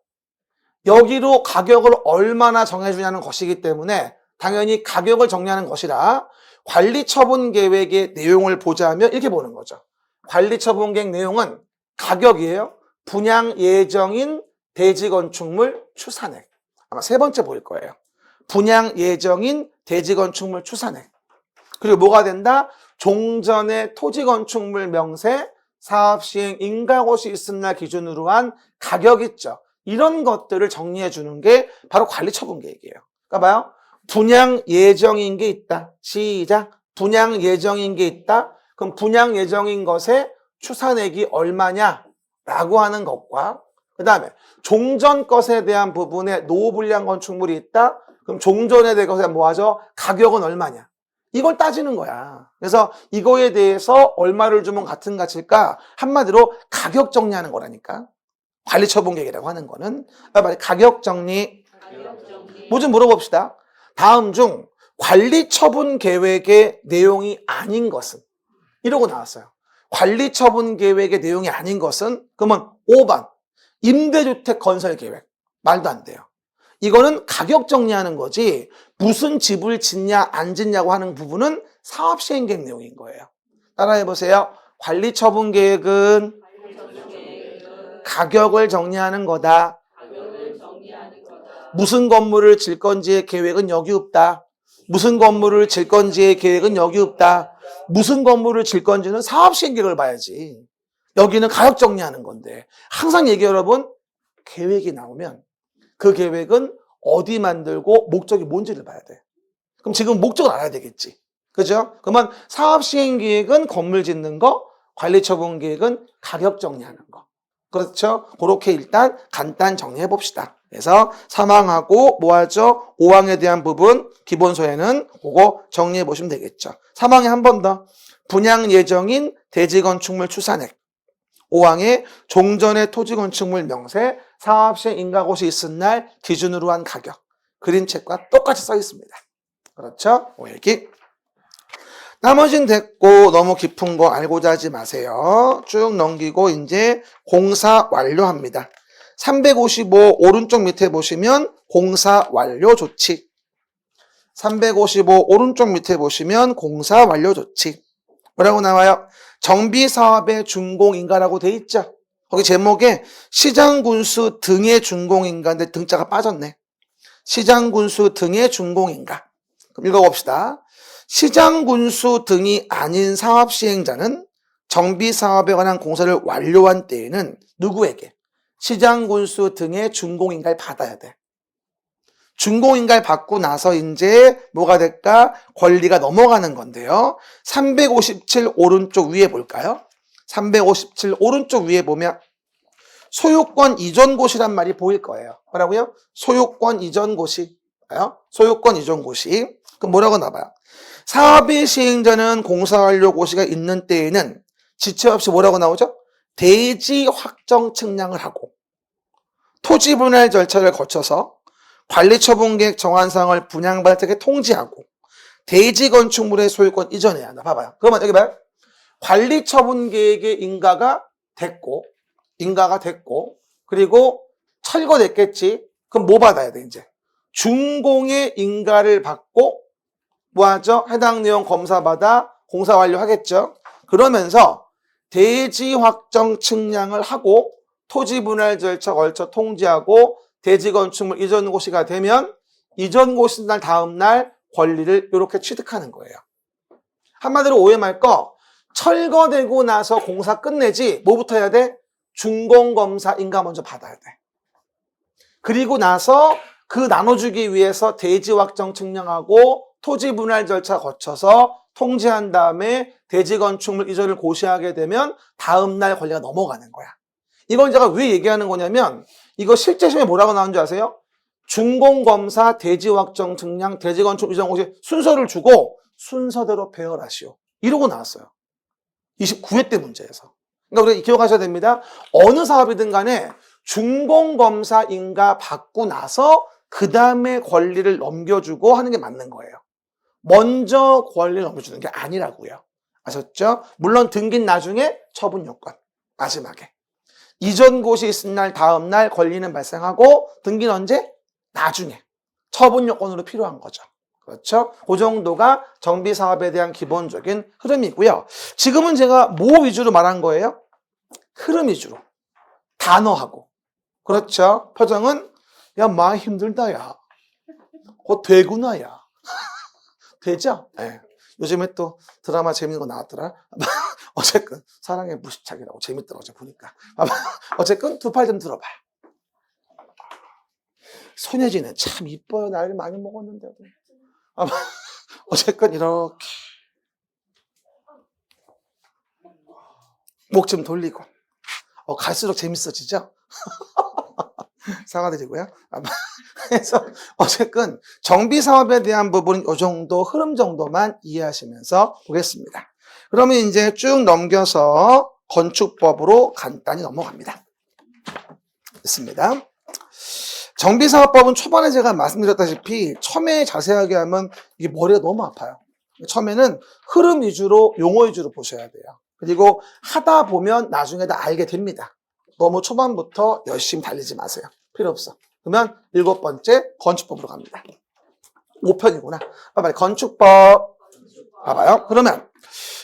여기로 가격을 얼마나 정해주냐는 것이기 때문에 당연히 가격을 정리하는 것이라 관리처분 계획의 내용을 보자면 이렇게 보는 거죠. 관리처분 계획 내용은 가격이에요. 분양 예정인 대지건축물 추산액. 아마 세 번째 보일 거예요. 분양 예정인 대지건축물 추산액. 그리고 뭐가 된다? 종전의 토지건축물 명세, 사업시행 인가고시 있은 날 기준으로 한 가격 있죠. 이런 것들을 정리해 주는 게 바로 관리처분계획이에요. 그러니까 봐요. 분양 예정인 게 있다. 시작. 분양 예정인 게 있다. 그럼 분양 예정인 것의 추산액이 얼마냐라고 하는 것과 그 다음에 종전 것에 대한 부분에 노후불량 건축물이 있다. 그럼 종전에 대한 것에 뭐 하죠? 가격은 얼마냐. 이걸 따지는 거야. 그래서 이거에 대해서 얼마를 주면 같은 가치일까? 한마디로 가격 정리하는 거라니까. 관리처분계획이라고 하는 거는. 가격 정리. 뭐 좀 물어봅시다. 다음 중 관리처분계획의 내용이 아닌 것은? 이러고 나왔어요. 관리처분계획의 내용이 아닌 것은? 그러면 5번. 임대주택 건설계획. 말도 안 돼요. 이거는 가격 정리하는 거지 무슨 집을 짓냐 안 짓냐고 하는 부분은 사업시행계획 내용인 거예요. 따라해보세요. 관리처분계획은 가격을 정리하는 거다. 무슨 건물을 질 건지의 계획은 여기 없다. 무슨 건물을 질 건지의 계획은 여기 없다. 무슨 건물을 질 건지는 사업시행계획을 봐야지. 여기는 가격 정리하는 건데 항상 얘기해요 여러분. 계획이 나오면 그 계획은 어디 만들고 목적이 뭔지를 봐야 돼. 그럼 지금 목적을 알아야 되겠지. 그죠? 그러면 사업시행계획은 건물 짓는 거, 관리처분계획은 가격 정리하는 거. 그렇죠? 그렇게 일단 간단 정리해 봅시다. 그래서 3항하고 뭐 하죠? 5항에 대한 부분 기본소에는 그거 정리해 보시면 되겠죠. 3항에 한 번 더. 분양 예정인 대지건축물 추산액. 5항에 종전의 토지건축물 명세, 사업시행 인가고시 있은 날 기준으로 한 가격. 그림책과 똑같이 써 있습니다. 그렇죠? 그 얘기. 나머진 됐고 너무 깊은 거 알고자 하지 마세요. 쭉 넘기고 이제 공사 완료합니다. 355 오른쪽 밑에 보시면 공사 완료 조치. 355 오른쪽 밑에 보시면 공사 완료 조치. 뭐라고 나와요? 정비사업의 준공인가라고 돼 있죠. 거기 제목에 시장군수 등의 준공인가인데 등자가 빠졌네. 시장군수 등의 준공인가. 그럼 읽어봅시다. 시장군수 등이 아닌 사업시행자는 정비사업에 관한 공사를 완료한 때에는 누구에게? 시장군수 등의 준공인가를 받아야 돼. 준공인가를 받고 나서 이제 뭐가 될까? 권리가 넘어가는 건데요. 357 오른쪽 위에 볼까요? 357 오른쪽 위에 보면 소유권 이전고시란 말이 보일 거예요. 뭐라고요? 소유권 이전고시. 소유권 이전고시. 그럼 뭐라고 나와요? 사업의 시행자는 공사완료고시가 있는 때에는 지체 없이 뭐라고 나오죠? 대지 확정 측량을 하고 토지 분할 절차를 거쳐서 관리처분계획 정한사항을 분양받을 때 통지하고 대지 건축물의 소유권 이전해야 한다. 봐봐요. 그러면 여기 봐요. 관리처분계획의 인가가 됐고 그리고 철거됐겠지. 그럼 뭐 받아야 돼 이제? 준공의 인가를 받고 뭐 하죠? 해당 내용 검사받아 공사 완료하겠죠. 그러면서 대지 확정 측량을 하고 토지 분할 절차 걸쳐 통지하고 대지 건축물 이전 고시가 되면 이전 고시 날 다음 날 권리를 이렇게 취득하는 거예요. 한마디로 오해 말 거 철거되고 나서 공사 끝내지 뭐부터 해야 돼? 준공검사 인가 먼저 받아야 돼. 그리고 나서 그 나눠주기 위해서 대지 확정 측량하고 토지 분할 절차 거쳐서 통지한 다음에 대지 건축물 이전을 고시하게 되면 다음 날 권리가 넘어가는 거야. 이건 제가 왜 얘기하는 거냐면 이거 실제 시험에 뭐라고 나온 줄 아세요? 준공검사, 대지 확정 측량, 대지 건축 이전 고시 순서를 주고 순서대로 배열하시오. 이러고 나왔어요. 29회 때 문제에서. 그러니까 우리가 기억하셔야 됩니다. 어느 사업이든 간에 준공검사 인가 받고 나서 그 다음에 권리를 넘겨주고 하는 게 맞는 거예요. 먼저 권리를 넘겨주는 게 아니라고요. 아셨죠? 물론 등기는 나중에 처분 요건 마지막에. 이전 고시 있은 날 다음 날 권리는 발생하고 등기는 언제? 나중에. 처분 요건으로 필요한 거죠. 그렇죠? 그 정도가 정비사업에 대한 기본적인 흐름이고요. 지금은 제가 뭐 위주로 말한 거예요? 흐름 위주로. 단어하고. 그렇죠? 표정은 야 많이 힘들다 야. 곧 되구나 야. 되죠? 네. 요즘에 또 드라마 재밌는 거 나왔더라. 어쨌든 사랑의 무시착이라고 재밌더라고 제가 보니까. 어쨌든 두 팔 좀 들어봐. 손예진은 참 이뻐요. 나이를 많이 먹었는데도. 어쨌든 이렇게 목 좀 돌리고 갈수록 재밌어지죠? 사과드리고요. 그래서 어쨌든 정비사업에 대한 부분은 이 정도 흐름 정도만 이해하시면서 보겠습니다. 그러면 이제 쭉 넘겨서 건축법으로 간단히 넘어갑니다. 있습니다. 정비사업법은 초반에 제가 말씀드렸다시피 처음에 자세하게 하면 이게 머리가 너무 아파요. 처음에는 흐름 위주로 용어 위주로 보셔야 돼요. 그리고 하다 보면 나중에 다 알게 됩니다. 너무 초반부터 열심히 달리지 마세요. 필요 없어. 그러면 7번째 건축법으로 갑니다. 5편이구나. 봐봐요. 건축법. 봐봐요. 그러면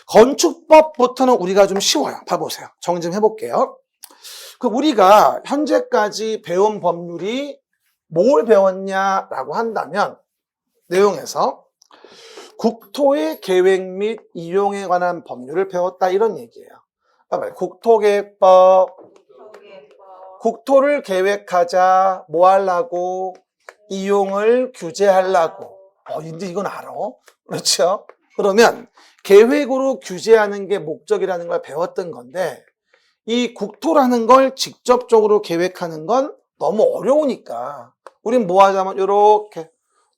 건축법부터는 우리가 좀 쉬워요. 봐보세요. 정리 좀 해볼게요. 우리가 현재까지 배운 법률이 뭘 배웠냐라고 한다면 내용에서 국토의 계획 및 이용에 관한 법률을 배웠다 이런 얘기예요. 봐봐요. 국토계획법. 국토를 계획하자 뭐 하려고? 이용을 규제하려고. 이제 이건 알아. 그렇죠? 그러면 계획으로 규제하는 게 목적이라는 걸 배웠던 건데 이 국토라는 걸 직접적으로 계획하는 건 너무 어려우니까 우린 뭐 하자면 이렇게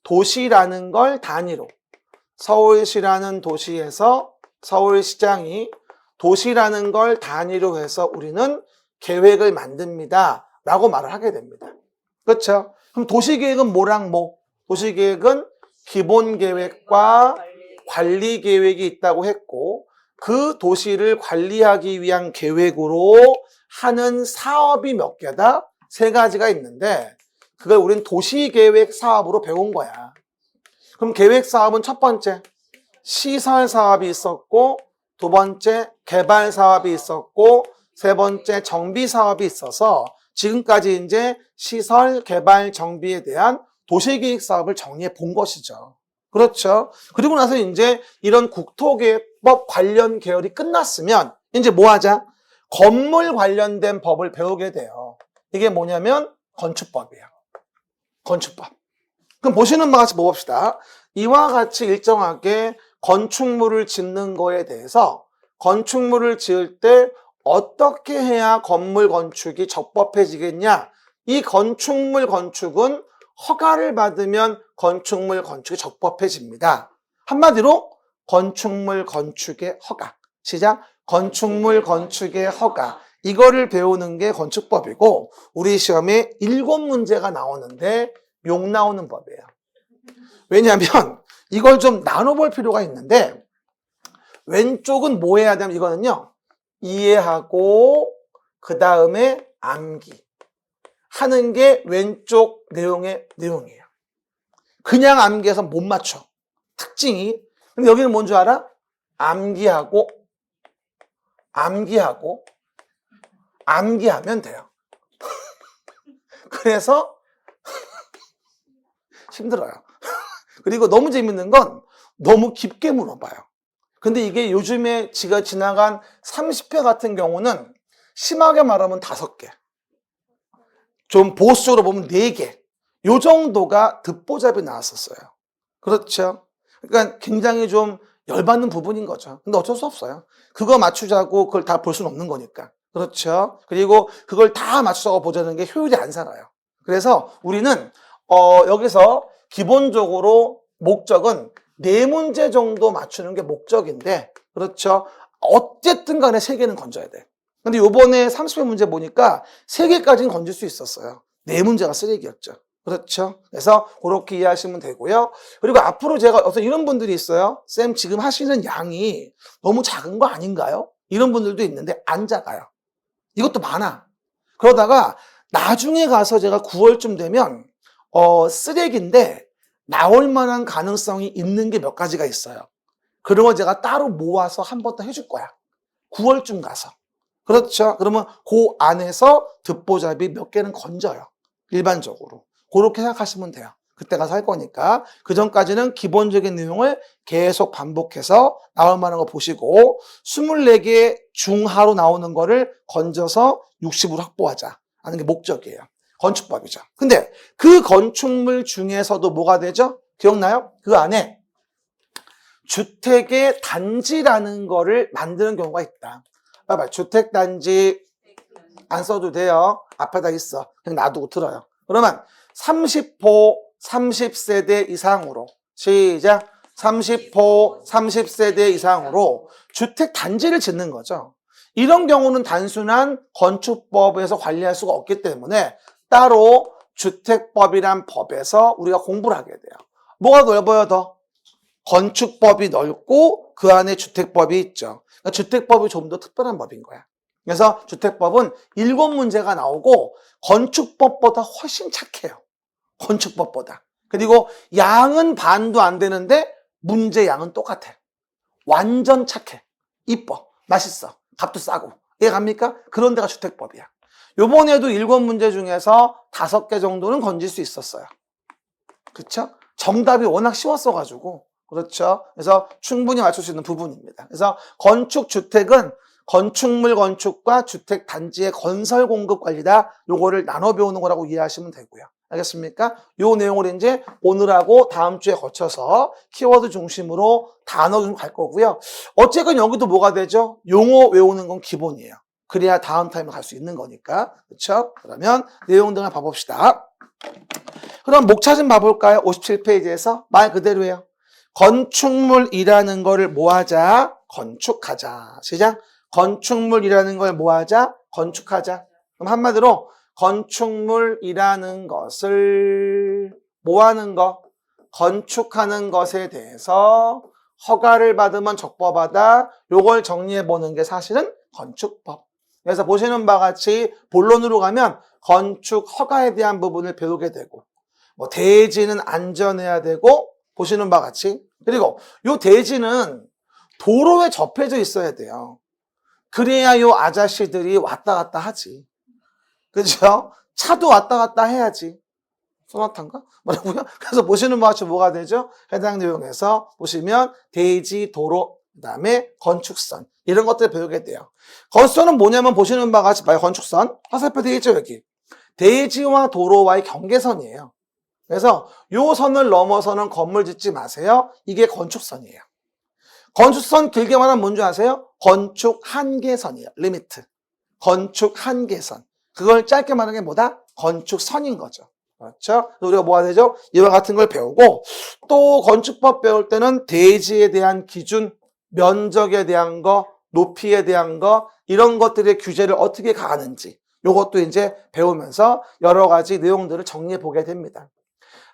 도시라는 걸 단위로 서울시라는 도시에서 서울시장이 도시라는 걸 단위로 해서 우리는 계획을 만듭니다 라고 말을 하게 됩니다. 그렇죠? 그럼 도시계획은 뭐랑 뭐? 도시계획은 기본계획과 관리계획이 있다고 했고 그 도시를 관리하기 위한 계획으로 하는 사업이 몇 개다? 3가지가 있는데 그걸 우린 도시계획 사업으로 배운 거야. 그럼 계획 사업은 첫 번째 시설 사업이 있었고 두 번째 개발 사업이 있었고 세 번째 정비 사업이 있어서 지금까지 이제 시설 개발 정비에 대한 도시계획 사업을 정리해 본 것이죠. 그렇죠. 그리고 나서 이제 이런 국토계획법 관련 계열이 끝났으면 이제 뭐 하자? 건물 관련된 법을 배우게 돼요. 이게 뭐냐면 건축법이에요. 건축법. 그럼 보시는 바와 같이 봅시다. 이와 같이 일정하게 건축물을 짓는 거에 대해서 건축물을 지을 때 어떻게 해야 건물 건축이 적법해지겠냐? 이 건축물 건축은 허가를 받으면 건축물 건축이 적법해집니다. 한마디로 건축물 건축의 허가. 시작. 건축물 건축의 허가. 이거를 배우는 게 건축법이고 우리 시험에 7문제가 나오는데 욕 나오는 법이에요. 왜냐하면 이걸 좀 나눠볼 필요가 있는데 왼쪽은 뭐 해야 되면 이거는요. 이해하고 그 다음에 암기 하는 게 왼쪽 내용의 내용이에요. 그냥 암기해서 못 맞춰. 특징이. 근데 여기는 뭔 줄 알아? 암기하면 돼요. 그래서 힘들어요. 그리고 너무 재밌는 건 너무 깊게 물어봐요. 근데 이게 요즘에 지가 지나간 30회 같은 경우는 심하게 말하면 5개. 좀 보수적으로 보면 4개. 요 정도가 듣보잡이 나왔었어요. 그렇죠? 그러니까 굉장히 좀 열받는 부분인 거죠. 근데 어쩔 수 없어요. 그거 맞추자고 그걸 다 볼 수는 없는 거니까. 그렇죠? 그리고 그걸 다 맞추자고 보자는 게 효율이 안 살아요. 그래서 우리는 여기서 기본적으로 목적은 4문제 정도 맞추는 게 목적인데, 그렇죠? 어쨌든 간에 3개는 건져야 돼. 근데 요번에 30회 문제 보니까 3개까지는 건질 수 있었어요. 4문제가 쓰레기였죠. 그렇죠? 그래서 그렇게 이해하시면 되고요. 그리고 앞으로 제가 어떤 이런 분들이 있어요. 쌤 지금 하시는 양이 너무 작은 거 아닌가요? 이런 분들도 있는데 안 작아요. 이것도 많아. 그러다가 나중에 가서 제가 9월쯤 되면 쓰레기인데 나올 만한 가능성이 있는 게 몇 가지가 있어요. 그런 거 제가 따로 모아서 한 번 더 해줄 거야. 9월쯤 가서. 그렇죠? 그러면 그 안에서 듣보잡이 몇 개는 건져요. 일반적으로. 그렇게 생각하시면 돼요. 그때 가서 할 거니까. 그 전까지는 기본적인 내용을 계속 반복해서 나올 만한 거 보시고 24개 중하로 나오는 거를 건져서 60으로 확보하자 하는 게 목적이에요. 건축법이죠. 근데 그 건축물 중에서도 뭐가 되죠? 기억나요? 그 안에 주택의 단지라는 거를 만드는 경우가 있다. 봐봐, 주택단지 안 써도 돼요. 앞에다 있어. 그냥 놔두고 들어요. 그러면 30호 30세대 이상으로 시작. 30호 30세대 이상으로 주택단지를 짓는 거죠. 이런 경우는 단순한 건축법에서 관리할 수가 없기 때문에 따로 주택법이란 법에서 우리가 공부를 하게 돼요. 뭐가 넓어요 더? 건축법이 넓고 그 안에 주택법이 있죠. 그러니까 주택법이 좀 더 특별한 법인 거야. 그래서 주택법은 7문제가 나오고 건축법보다 훨씬 착해요. 건축법보다. 그리고 양은 반도 안 되는데 문제 양은 똑같아. 완전 착해. 이뻐. 맛있어. 값도 싸고. 이해갑니까? 그런 데가 주택법이야. 요번에도 7문제 중에서 5개 정도는 건질 수 있었어요. 그렇죠? 정답이 워낙 쉬웠어가지고. 그렇죠? 그래서 충분히 맞출 수 있는 부분입니다. 그래서 건축 주택은 건축물 건축과 주택 단지의 건설 공급 관리다. 요거를 나눠 배우는 거라고 이해하시면 되고요. 알겠습니까? 요 내용을 이제 오늘하고 다음 주에 거쳐서 키워드 중심으로 단어 좀 갈 거고요. 어쨌건 여기도 뭐가 되죠? 용어 외우는 건 기본이에요. 그래야 다음 타임을 갈 수 있는 거니까. 그렇죠? 그러면 내용 등을 봐봅시다. 그럼 목차 좀 봐볼까요? 57페이지에서 말 그대로예요. 건축물이라는 거를 뭐 하자? 건축하자. 시작. 건축물이라는 걸 뭐 하자? 건축하자. 그럼 한마디로 건축물이라는 것을 뭐 하는 거? 건축하는 것에 대해서 허가를 받으면 적법하다. 요걸 정리해 보는 게 사실은 건축법. 그래서 보시는 바와 같이 본론으로 가면 건축 허가에 대한 부분을 배우게 되고 뭐 대지는 안전해야 되고 보시는 바와 같이 그리고 요 대지는 도로에 접해져 있어야 돼요. 그래야 요 아저씨들이 왔다 갔다 하지. 그죠? 차도 왔다 갔다 해야지. 소나타인가? 뭐라고요? 그래서 보시는 바와 같이 뭐가 되죠? 해당 내용에서 보시면 대지, 도로, 그 다음에 건축선 이런 것들을 배우게 돼요. 건축선은 뭐냐면 보시는 바와 같이 봐요. 건축선 화살표 되어 있죠 여기. 대지와 도로와의 경계선이에요. 그래서 요 선을 넘어서는 건물 짓지 마세요. 이게 건축선이에요. 건축선 길게 말하면 뭔지 아세요? 건축 한계선이에요. 리미트. 건축 한계선. 그걸 짧게 말하는 게 뭐다? 건축선인 거죠. 그렇죠? 우리가 뭐가 되죠? 이와 같은 걸 배우고 또 건축법 배울 때는 대지에 대한 기준, 면적에 대한 거, 높이에 대한 거 이런 것들의 규제를 어떻게 가하는지 이것도 이제 배우면서 여러 가지 내용들을 정리해 보게 됩니다.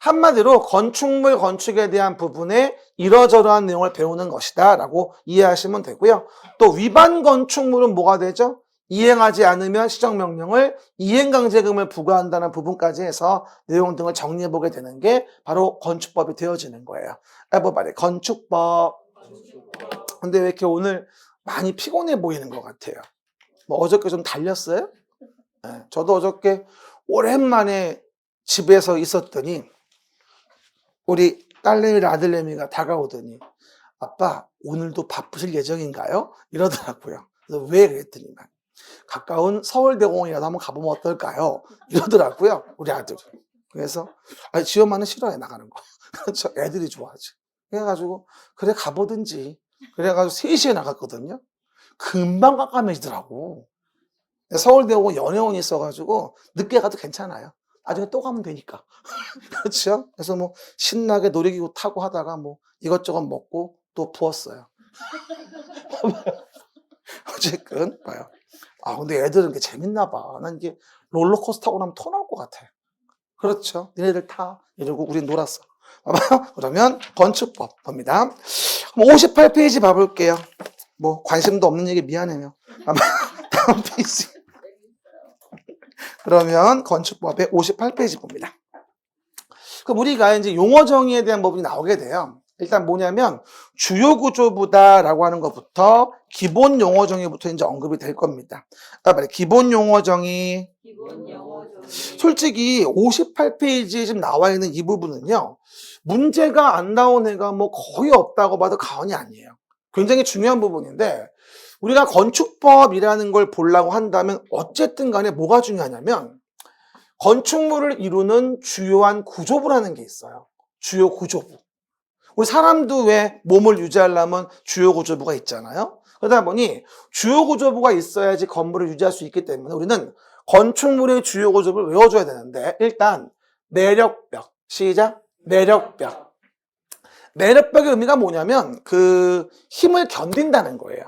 한마디로 건축물 건축에 대한 부분에 이러저러한 내용을 배우는 것이다 라고 이해하시면 되고요. 또 위반 건축물은 뭐가 되죠? 이행하지 않으면 시정명령을 이행강제금을 부과한다는 부분까지 해서 내용 등을 정리해보게 되는 게 바로 건축법이 되어지는 거예요. everybody, 건축법. 근데 왜 이렇게 오늘 많이 피곤해 보이는 것 같아요? 뭐 어저께 좀 달렸어요? 네, 저도 어저께 오랜만에 집에서 있었더니 우리 딸내미랑 아들내미가 다가오더니 아빠 오늘도 바쁘실 예정인가요? 이러더라고요. 그래서 왜 그랬더니만 가까운 서울대공원이라도 한번 가보면 어떨까요? 이러더라고요. 우리 아들이. 그래서 아니 지 엄마는 싫어해 나가는 거. 그렇죠. 애들이 좋아하지. 그래가지고 그래 가보든지. 그래가지고 3시에 나갔거든요. 금방 깜깜해지더라고. 서울대공원 연회원이 있어가지고 늦게 가도 괜찮아요. 나중에 또 가면 되니까. 그렇죠? 그래서 뭐 신나게 놀이기구 타고 하다가 뭐 이것저것 먹고 또 부었어요. 어쨌든 봐요. 아 근데 애들은 게 재밌나 봐. 난 이게 롤러코스터 타고 나면 토 나올 것 같아. 그렇죠? 니네들 타. 이러고 우린 놀았어. 봐봐요. 그러면 건축법 봅니다. 58페이지 봐볼게요. 뭐 관심도 없는 얘기 미안해요. 다음 페이지. 그러면 건축법의 58페이지 봅니다. 그럼 우리가 이제 용어 정의에 대한 부분이 나오게 돼요. 일단 뭐냐면 주요 구조부다라고 하는 것부터 기본 용어 정의부터 이제 언급이 될 겁니다. 기본 용어 정의. 솔직히 58페이지에 지금 나와 있는 이 부분은요. 문제가 안 나온 애가 뭐 거의 없다고 봐도 과언이 아니에요. 굉장히 중요한 부분인데 우리가 건축법이라는 걸 보려고 한다면 어쨌든 간에 뭐가 중요하냐면 건축물을 이루는 주요한 구조부라는 게 있어요. 주요 구조부. 우리 사람도 왜 몸을 유지하려면 주요 구조부가 있잖아요. 그러다 보니 주요 구조부가 있어야지 건물을 유지할 수 있기 때문에 우리는 건축물의 주요 구조부를 외워줘야 되는데 일단 내력벽. 시작. 내력벽. 내력벽의 의미가 뭐냐면 그 힘을 견딘다는 거예요.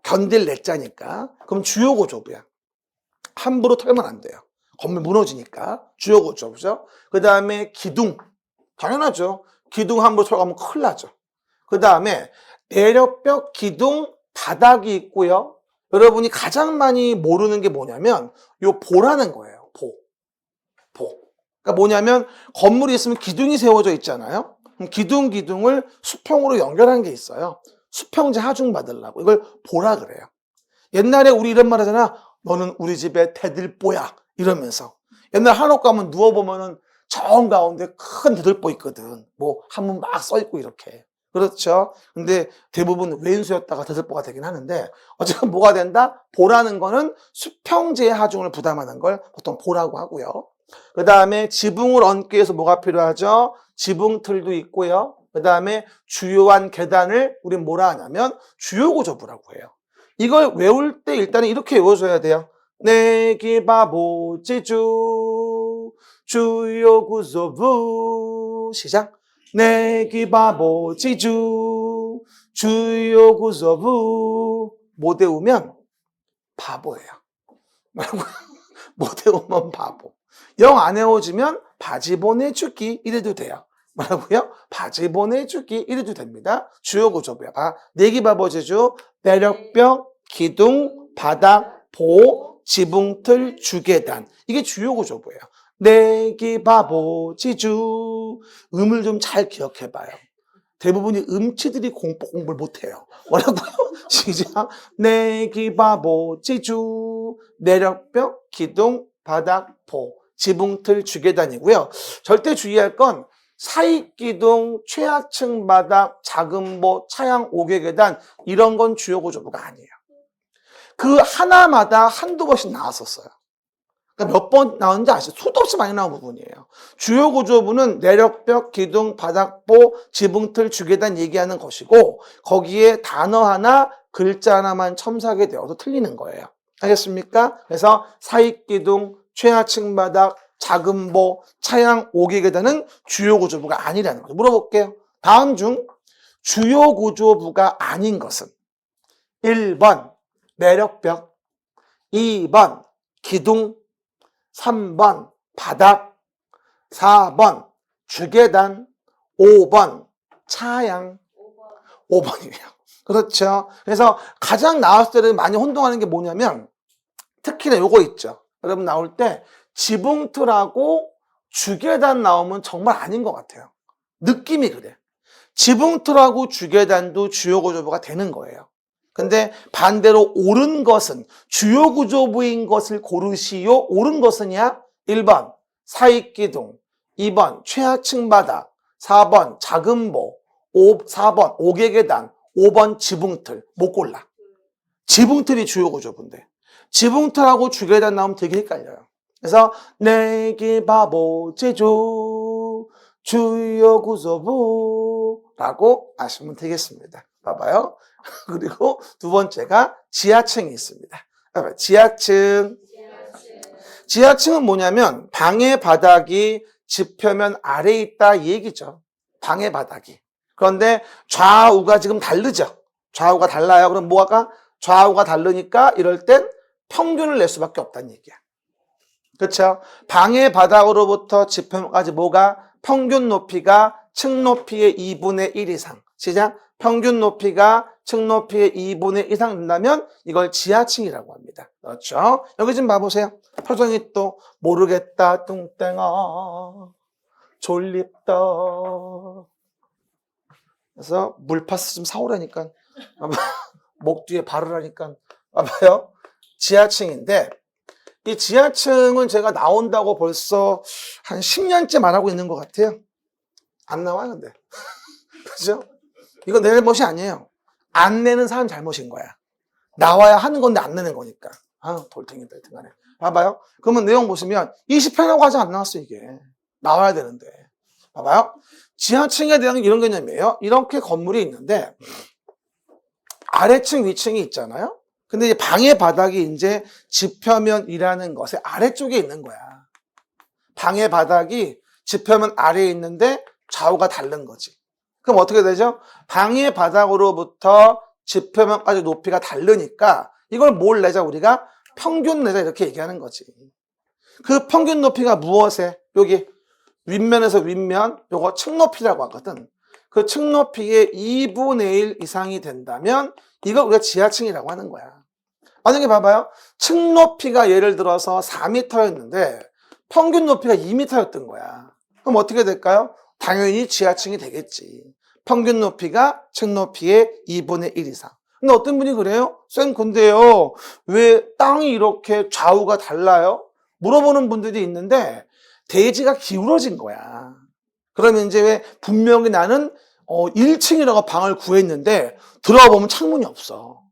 견딜 내자니까. 그럼 주요 구조부야. 함부로 털면 안 돼요. 건물 무너지니까. 주요 구조부죠. 그 다음에 기둥. 당연하죠. 기둥 함부로 털어가면 큰일 나죠. 그 다음에 내력벽, 기둥, 바닥이 있고요. 여러분이 가장 많이 모르는 게 뭐냐면 요 보라는 거예요. 보. 그러니까 뭐냐면 건물이 있으면 기둥이 세워져 있잖아요. 기둥을 수평으로 연결한 게 있어요. 수평제 하중 받으려고. 이걸 보라 그래요. 옛날에 우리 이런 말 하잖아. 너는 우리 집의 대들보야. 이러면서. 옛날 한옥 가면 누워보면은 정 가운데 큰 대들보 있거든. 뭐 한문 막 써있고 이렇게. 그렇죠. 근데 대부분 왼수였다가 대들보가 되긴 하는데 어쨌든 뭐가 된다? 보라는 거는 수평제의 하중을 부담하는 걸 보통 보라고 하고요. 그 다음에 지붕을 얹기 위해서 뭐가 필요하죠? 지붕틀도 있고요. 그 다음에 주요한 계단을 우린 뭐라 하냐면 주요구조부라고 해요. 이걸 외울 때 일단은 이렇게 외워줘야 돼요. 내기바보지주 주요구조부 시작. 내기바보지주 주요구조부 못 외우면 바보예요. 뭐라고요? 못 외우면 바보. 영 안 외워지면 바지 보내주기 이래도 돼요. 뭐라고요? 바지 보내주기 이래도 됩니다. 주요 구조부야. 내기바보지주 내력벽, 기둥, 바닥, 보, 지붕틀, 주계단. 이게 주요 구조부예요. 내기바보지주 음을 좀 잘 기억해봐요. 대부분이 음치들이 공부를 못해요. 뭐라고요? 시작. 내기바보지주 내력벽, 기둥, 바닥, 보, 지붕틀, 주계단이고요. 절대 주의할 건 사익기둥, 최하층 바닥, 작은 보, 차양 5개 계단 이런 건 주요 구조부가 아니에요. 그 하나마다 한두 번씩 나왔었어요. 그러니까 몇 번 나왔는지 아시죠? 수도 없이 많이 나온 부분이에요. 주요 구조부는 내력벽, 기둥, 바닥보, 지붕틀, 주계단 얘기하는 것이고 거기에 단어 하나, 글자 하나만 첨삭이 되어도 틀리는 거예요. 알겠습니까? 그래서 사익기둥, 최하층 바닥, 작은 보, 차양 5개 계단은 주요 구조부가 아니라는 거죠. 물어볼게요. 다음 중 주요 구조부가 아닌 것은 1번 내력벽, 2번 기둥, 3번 바닥, 4번 주계단, 5번 차양. 5번이에요. 그렇죠. 그래서 가장 나왔을 때는 많이 혼동하는 게 뭐냐면 특히나 요거 있죠. 여러분 나올 때 지붕틀하고 주계단 나오면 정말 아닌 것 같아요. 느낌이 그래. 지붕틀하고 주계단도 주요구조부가 되는 거예요. 근데 반대로 옳은 것은 주요구조부인 것을 고르시오. 옳은 것은야 1번 사익기둥, 2번 최하층 바닥, 4번 작은 보, 4번 옥외계단, 5번 지붕틀. 못 골라. 지붕틀이 주요구조부인데 지붕틀하고 주계단 나오면 되게 헷갈려요. 그래서 내게 바보 제조 주요구조부라고 아시면 되겠습니다. 봐봐요. 그리고 두 번째가 지하층이 있습니다. 지하층. 지하층은 뭐냐면 방의 바닥이 지표면 아래에 있다 이 얘기죠. 방의 바닥이. 그런데 좌우가 지금 다르죠. 좌우가 달라요. 그럼 뭐가 좌우가 다르니까 이럴 땐 평균을 낼 수밖에 없다는 얘기야. 그렇죠? 방의 바닥으로부터 지표면까지 뭐가 평균 높이가 층 높이의 2분의 1 이상. 시작. 평균 높이가 층 높이의 2분의 1 이상 된다면 이걸 지하층이라고 합니다. 그렇죠? 여기 좀 봐보세요. 표정이 또 모르겠다 뚱땡아 졸립다. 그래서 물파스 좀 사오라니까. 목 뒤에 바르라니까. 봐봐요. 지하층인데 이 지하층은 제가 나온다고 벌써 한 10년째 말하고 있는 것 같아요. 안 나와요, 근데. 그죠? 이건 내 잘못이 아니에요. 안 내는 사람 잘못인 거야. 나와야 하는 건데 안 내는 거니까. 아, 돌탱이다, 등간에. 봐봐요. 그러면 내용 보시면 20편이라고 아직 안 나왔어, 이게. 나와야 되는데. 봐봐요. 지하층에 대한 이런 개념이에요. 이렇게 건물이 있는데 아래층, 위층이 있잖아요. 근데 이제 방의 바닥이 이제 지표면이라는 것의 아래쪽에 있는 거야. 방의 바닥이 지표면 아래에 있는데 좌우가 다른 거지. 그럼 어떻게 되죠? 방의 바닥으로부터 지표면까지 높이가 다르니까 이걸 뭘 내자 우리가? 평균 내자 이렇게 얘기하는 거지. 그 평균 높이가 무엇에? 여기 윗면에서 윗면 요거 층 높이라고 하거든. 그 층 높이의 2분의 1 이상이 된다면 이걸 우리가 지하층이라고 하는 거야. 만약에 봐봐요. 층 높이가 예를 들어서 4m였는데 평균 높이가 2m였던 거야. 그럼 어떻게 될까요? 당연히 지하층이 되겠지. 평균 높이가 층 높이의 2분의 1 이상. 근데 어떤 분이 그래요? 쌤 근데요 왜 땅이 이렇게 좌우가 달라요? 물어보는 분들이 있는데 대지가 기울어진 거야. 그러면 이제 왜 분명히 나는 1층이라고 방을 구했는데 들어가 보면 창문이 없어.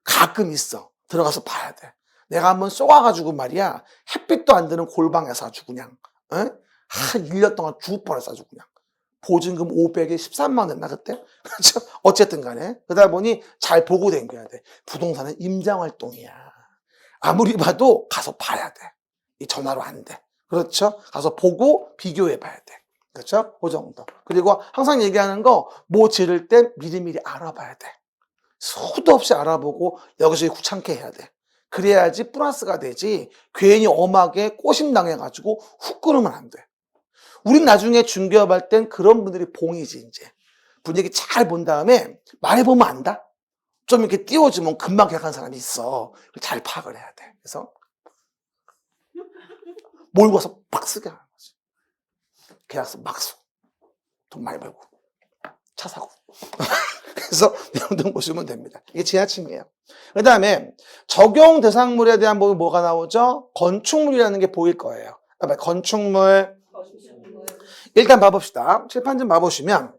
가끔 있어. 들어가서 봐야 돼. 내가 한번 쏘아가지고 말이야 햇빛도 안 드는 골방에서 아주 그냥 한 1년 동안 죽을 뻔했어 아주 그냥. 보증금 500에 13만 원 냈나 그때? 그렇죠? 어쨌든 간에 그러다 보니 잘 보고 댕겨야 돼. 부동산은 임장활동이야. 아무리 봐도 가서 봐야 돼. 이 전화로 안 돼. 그렇죠? 가서 보고 비교해 봐야 돼. 그렇죠? 그 정도. 그리고 항상 얘기하는 거 뭐 지를 때 미리미리 알아봐야 돼. 수도 없이 알아보고 여기저기 귀찮게 해야 돼. 그래야지 플러스가 되지 괜히 엄하게 꼬심당해가지고 훅 끊으면 안 돼. 우린 나중에 중개업할 땐 그런 분들이 봉이지 이제. 분위기 잘 본 다음에 말해보면 안다? 좀 이렇게 띄워주면 금방 계약한 사람이 있어. 잘 파악을 해야 돼. 그래서 몰고 가서 막 쓰게 하는 거지. 계약서 막 써. 돈 많이 벌고 차 사고. 그래서 내용 보시면 됩니다. 이게 지하층이에요. 그 다음에 적용 대상물에 대한 부분 뭐가 나오죠? 건축물이라는 게 보일 거예요. 건축물. 일단 봐봅시다. 칠판 좀 봐보시면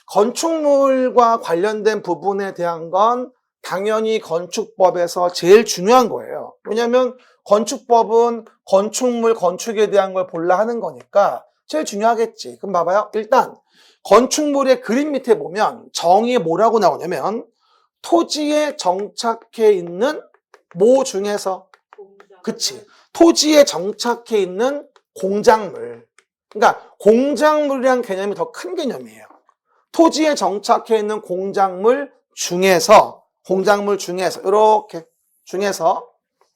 건축물과 관련된 부분에 대한 건 당연히 건축법에서 제일 중요한 거예요. 왜냐하면 건축법은 건축물, 건축에 대한 걸 볼라 하는 거니까 제일 중요하겠지. 그럼 봐봐요. 일단 건축물의 그림 밑에 보면 정의에 뭐라고 나오냐면 토지에 정착해 있는 뭐 중에서 그치. 토지에 정착해 있는 공작물. 그러니까 공작물이란 개념이 더 큰 개념이에요. 토지에 정착해 있는 공작물 중에서 이렇게 중에서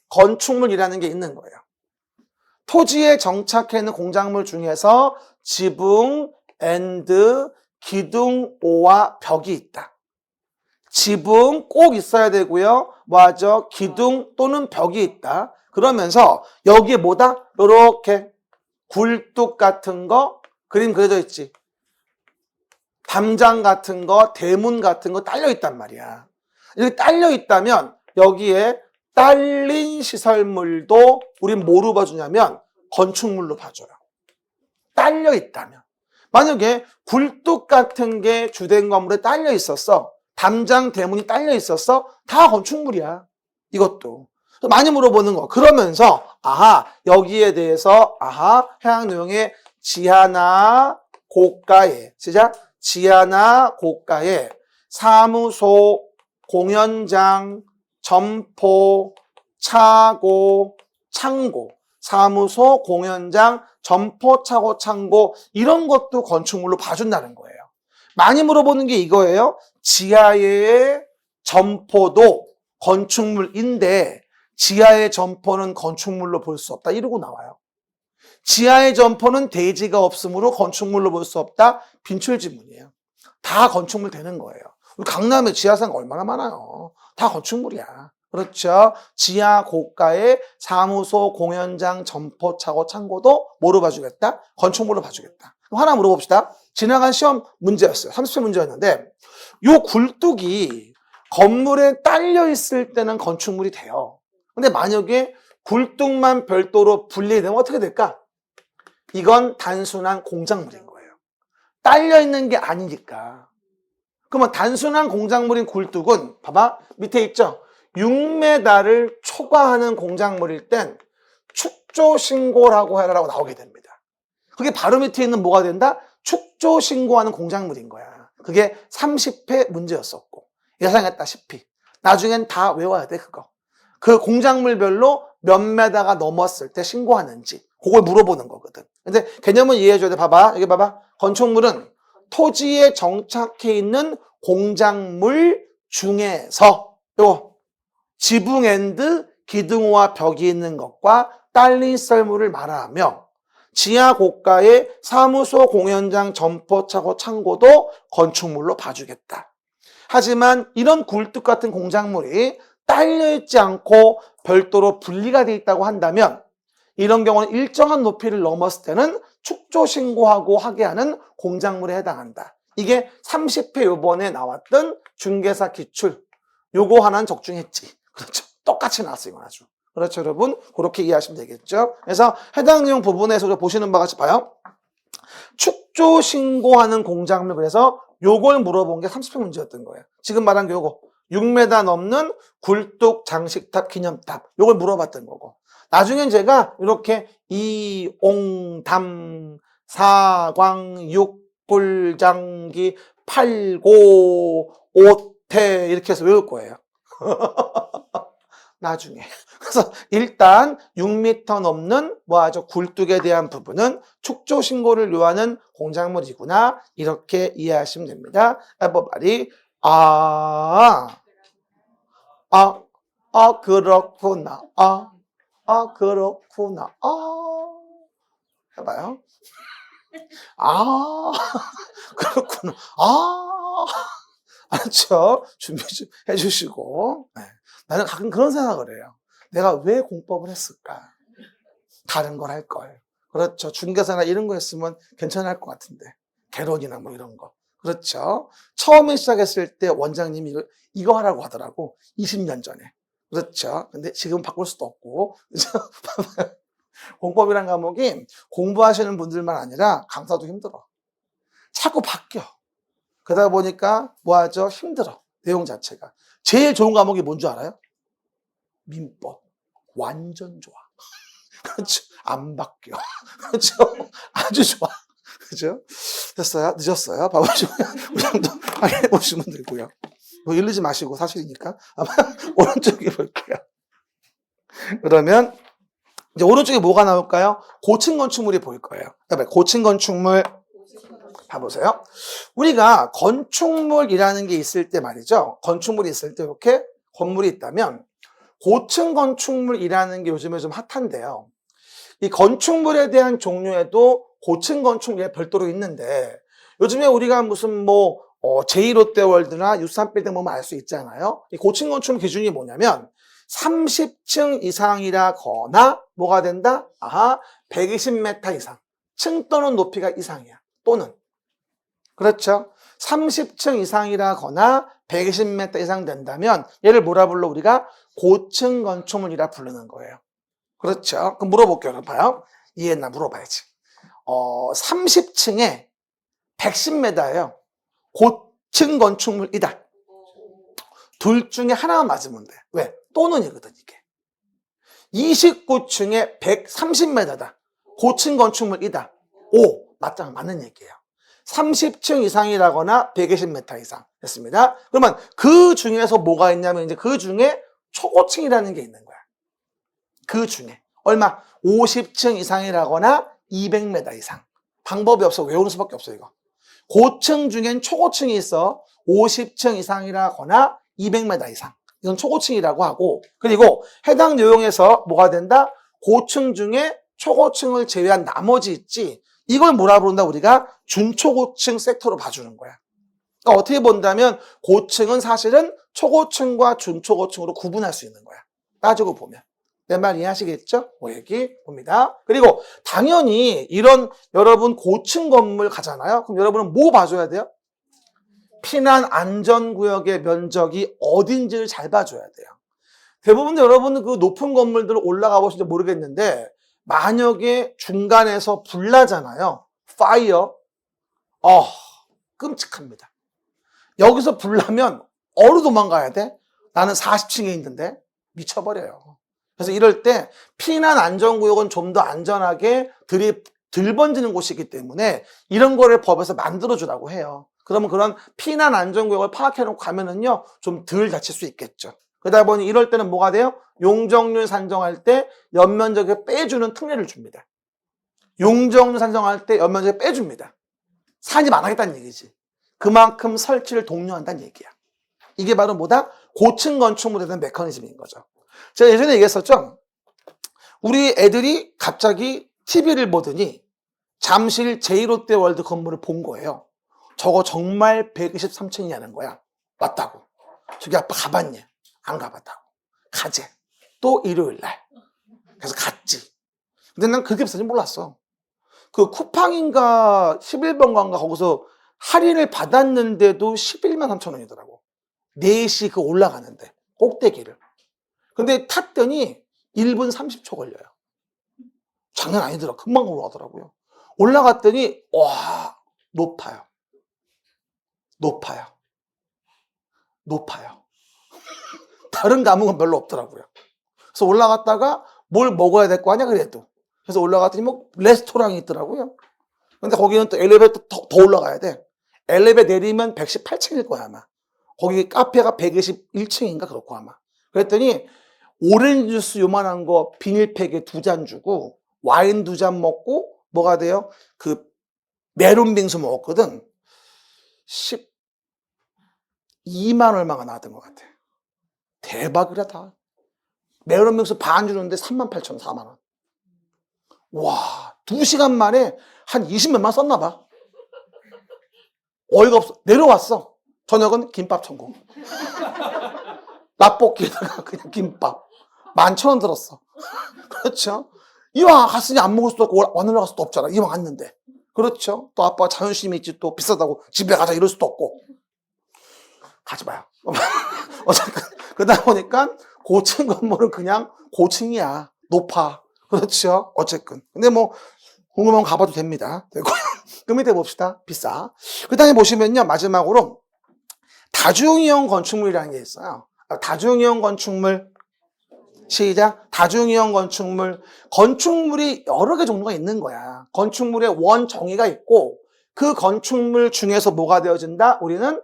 건축물이라는 게 있는 거예요. 토지에 정착해 있는 공작물 중에서 지붕 앤드 기둥오와 벽이 있다. 지붕 꼭 있어야 되고요. 뭐하죠? 기둥 또는 벽이 있다. 그러면서 여기에 뭐다? 요렇게 굴뚝 같은 거 그림 그려져 있지. 담장 같은 거, 대문 같은 거 딸려 있단 말이야. 이렇게 딸려 있다면 여기에 딸린 시설물도 우린 뭐로 봐주냐면 건축물로 봐줘요. 딸려 있다면. 만약에 굴뚝 같은 게 주된 건물에 딸려 있었어. 담장, 대문이 딸려 있었어. 다 건축물이야. 이것도. 많이 물어보는 거. 그러면서 아하, 여기에 대해서 아하, 해양용의 지하나 고가에 시작. 지하나 고가에 사무소, 공연장, 점포, 차고, 창고, 사무소, 공연장, 점포, 차고, 창고 이런 것도 건축물로 봐준다는 거예요. 많이 물어보는 게 이거예요. 지하의 점포도 건축물인데 지하의 점포는 건축물로 볼 수 없다 이러고 나와요. 지하의 점포는 대지가 없으므로 건축물로 볼 수 없다. 빈출지문이에요. 다 건축물 되는 거예요. 우리 강남에 지하상 얼마나 많아요. 다 건축물이야. 그렇죠. 지하 고가의 사무소, 공연장, 점포, 차고, 창고도 뭐로 봐주겠다? 건축물로 봐주겠다. 그럼 하나 물어봅시다. 지나간 시험 문제였어요. 30회 문제였는데 요 굴뚝이 건물에 딸려 있을 때는 건축물이 돼요. 근데 만약에 굴뚝만 별도로 분리되면 어떻게 될까? 이건 단순한 공작물인 거예요. 딸려 있는 게 아니니까. 그러면 단순한 공작물인 굴뚝은 봐봐 밑에 있죠. 6m를 초과하는 공작물일 땐 축조신고라고 해라라고 나오게 됩니다. 그게 바로 밑에 있는 뭐가 된다? 축조신고하는 공작물인 거야. 그게 30회 문제였었고 예상했다시피 나중엔 다 외워야 돼 그거. 그 공작물별로 몇 메다가 넘었을 때 신고하는지 그걸 물어보는 거거든. 근데 개념은 이해해줘야 돼. 봐봐 여기 봐봐. 건축물은 토지에 정착해 있는 공작물 중에서 요 지붕 앤드 기둥과 벽이 있는 것과 딸린 썰물을 말하며 지하 고가의 사무소, 공연장, 점포, 차고, 창고도 건축물로 봐주겠다. 하지만 이런 굴뚝 같은 공작물이 딸려있지 않고 별도로 분리가 되어 있다고 한다면 이런 경우는 일정한 높이를 넘었을 때는 축조신고하고 하게 하는 공작물에 해당한다. 이게 30회 요번에 나왔던 중개사 기출 요거 하나는 적중했지. 그렇죠. 똑같이 나왔어요. 이건 아주. 그렇죠 여러분. 그렇게 이해하시면 되겠죠. 그래서 해당 내용 부분에서 보시는 바와 같이 봐요. 축조신고하는 공작물 그래서 요걸 물어본 게 30회 문제였던 거예요. 지금 말한 게 요거 6m 넘는 굴뚝 장식탑 기념탑 요걸 물어봤던 거고 나중엔 제가 이렇게 이옹담 사광 육불장기 팔고 오태 이렇게 해서 외울 거예요. 나중에. 그래서 일단 6m 넘는 뭐하죠? 굴뚝에 대한 부분은 축조 신고를 요하는 공작물이구나. 이렇게 이해하시면 됩니다. 해보발이 그렇구나. 그렇구나. 해봐요. 그렇구나. 알았죠? 준비 좀 해주시고. 네. 나는 가끔 그런 생각을 해요. 내가 왜 공법을 했을까? 다른 걸 할 걸. 그렇죠. 중개사나 이런 거 했으면 괜찮을 것 같은데. 개론이나 뭐 이런 거. 그렇죠. 처음에 시작했을 때 원장님이 이거 하라고 하더라고. 20년 전에. 그렇죠. 근데 지금 바꿀 수도 없고. 그렇죠? 공법이란 과목이 공부하시는 분들만 아니라 강사도 힘들어. 자꾸 바뀌어. 그러다 보니까 뭐하죠? 힘들어. 내용 자체가. 제일 좋은 과목이 뭔 줄 알아요? 민법. 완전 좋아. 그렇죠. 안 바뀌어. 그렇죠. 아주 좋아. 그죠? 됐어요? 늦었어요? 봐보시면 우정도 확인해 보시면 되고요. 뭐 이르지 마시고 사실이니까 아마 오른쪽에 볼게요. 그러면 이제 오른쪽에 뭐가 나올까요? 고층 건축물이 보일 거예요. 고층 건축물 봐보세요. 우리가 건축물이라는 게 있을 때 말이죠. 건축물이 있을 때 이렇게 건물이 있다면 고층 건축물이라는 게 요즘에 좀 핫한데요. 이 건축물에 대한 종류에도 고층 건축물이 별도로 있는데 요즘에 우리가 무슨 뭐 제2롯데월드나 63빌딩 보면 알 수 있잖아요. 이 고층 건축물 기준이 뭐냐면 30층 이상이라거나 뭐가 된다? 120m 이상. 층 또는 높이가 이상이야. 또는. 그렇죠? 30층 이상이라거나 120m 이상 된다면 얘를 뭐라 불러? 우리가 고층 건축물이라 부르는 거예요. 그렇죠? 그럼 물어볼게요. 봐요. 이해했나 물어봐야지. 30층에 110m예요. 고층 건축물이다. 둘 중에 하나만 맞으면 돼. 왜? 또는이거든 이게. 29층에 130m다. 고층 건축물이다. 맞잖아. 맞는 얘기예요. 30층 이상이라거나 120m 이상 됐습니다. 그러면 그 중에서 뭐가 있냐면 이제 그 중에 초고층이라는 게 있는 거야. 그 중에 얼마? 50층 이상이라거나 200m 이상. 방법이 없어. 외우는 수밖에 없어 이거. 고층 중엔 초고층이 있어. 50층 이상이라거나 200m 이상. 이건 초고층이라고 하고, 그리고 해당 내용에서 뭐가 된다? 고층 중에 초고층을 제외한 나머지 있지. 이걸 뭐라 부른다? 우리가 중초고층 섹터로 봐주는 거야. 그러니까 어떻게 본다면 고층은 사실은 초고층과 중초고층으로 구분할 수 있는 거야. 따지고 보면. 내 말 이해하시겠죠? 그 얘기 봅니다. 그리고 당연히 이런 여러분 고층 건물 가잖아요. 그럼 여러분은 뭐 봐줘야 돼요? 피난 안전구역의 면적이 어딘지를 잘 봐줘야 돼요. 대부분 여러분은 그 높은 건물들 올라가 보실지 모르겠는데 만약에 중간에서 불 나잖아요. 파이어. 끔찍합니다. 여기서 불 나면 어디로 도망가야 돼? 나는 40층에 있는데 미쳐버려요. 그래서 이럴 때 피난 안전구역은 좀 더 안전하게 덜 번지는 곳이기 때문에 이런 거를 법에서 만들어주라고 해요. 그러면 그런 피난 안전구역을 파악해놓고 가면은요, 좀 덜 다칠 수 있겠죠. 그러다 보니 이럴 때는 뭐가 돼요? 용적률 산정할 때 연면적에 빼주는 특례를 줍니다. 용적률 산정할 때 연면적에 빼줍니다. 산입 안 하겠다는 얘기지. 그만큼 설치를 독려한다는 얘기야. 이게 바로 뭐다? 고층 건축물에 대한 메커니즘인 거죠. 제가 예전에 얘기했었죠? 우리 애들이 갑자기 TV를 보더니 잠실 제2롯데월드 건물을 본 거예요. 저거 정말 123층이냐는 거야. 맞다고. 저기 아빠 가봤냐? 안 가봤다고. 가재. 또 일요일 날. 그래서 갔지. 근데 난 그렇게 비싼지 몰랐어. 그 쿠팡인가 11번가인가 거기서 할인을 받았는데도 11만 3천 원이더라고. 4시 그 올라가는데. 꼭대기를. 근데 탔더니 1분 30초 걸려요. 장난 아니더라. 금방 올라가더라고요. 올라갔더니 와, 높아요. 높아요. 높아요. 다른 감흥은 별로 없더라고요. 그래서 올라갔다가 뭘 먹어야 될 거 아니야 그래도. 그래서 올라갔더니 뭐 레스토랑이 있더라고요. 근데 거기는 또 엘리베이터 더 올라가야 돼. 엘리베이터 내리면 118층일 거야 아마. 거기 카페가 121층인가 그렇고 아마. 그랬더니 오렌지 주스 요만한 거 비닐팩에 2잔 주고 와인 2잔 먹고 뭐가 돼요? 그 메론 빙수 먹었거든. 12만 얼마가 나왔던 것 같아. 대박이라 다. 메론 빙수 반 주는데 38,000원, 4만 원. 와, 2시간 만에 한 20몇만 썼나 봐. 어이가 없어. 내려왔어. 저녁은 김밥 천국. 라볶이에다가 그냥 김밥. 11,000원 들었어. 그렇죠? 이왕 갔으니 안 먹을 수도 없고 안 올라갈 수도 없잖아. 이왕 갔는데. 그렇죠? 또 아빠가 자존심이 있지 또 비싸다고 집에 가자 이럴 수도 없고. 가지 마요. 어쨌든 그러다 보니까 고층 건물은 그냥 고층이야. 높아. 그렇죠? 어쨌든. 근데 뭐 궁금하면 가봐도 됩니다. 되고. 그 밑에 봅시다. 비싸. 그 다음에 보시면요. 마지막으로 다중이용 건축물이라는 게 있어요. 다중이용 건축물. 시작. 다중이용 건축물. 건축물이 여러 개 종류가 있는 거야. 건축물의 원 정의가 있고 그 건축물 중에서 뭐가 되어진다? 우리는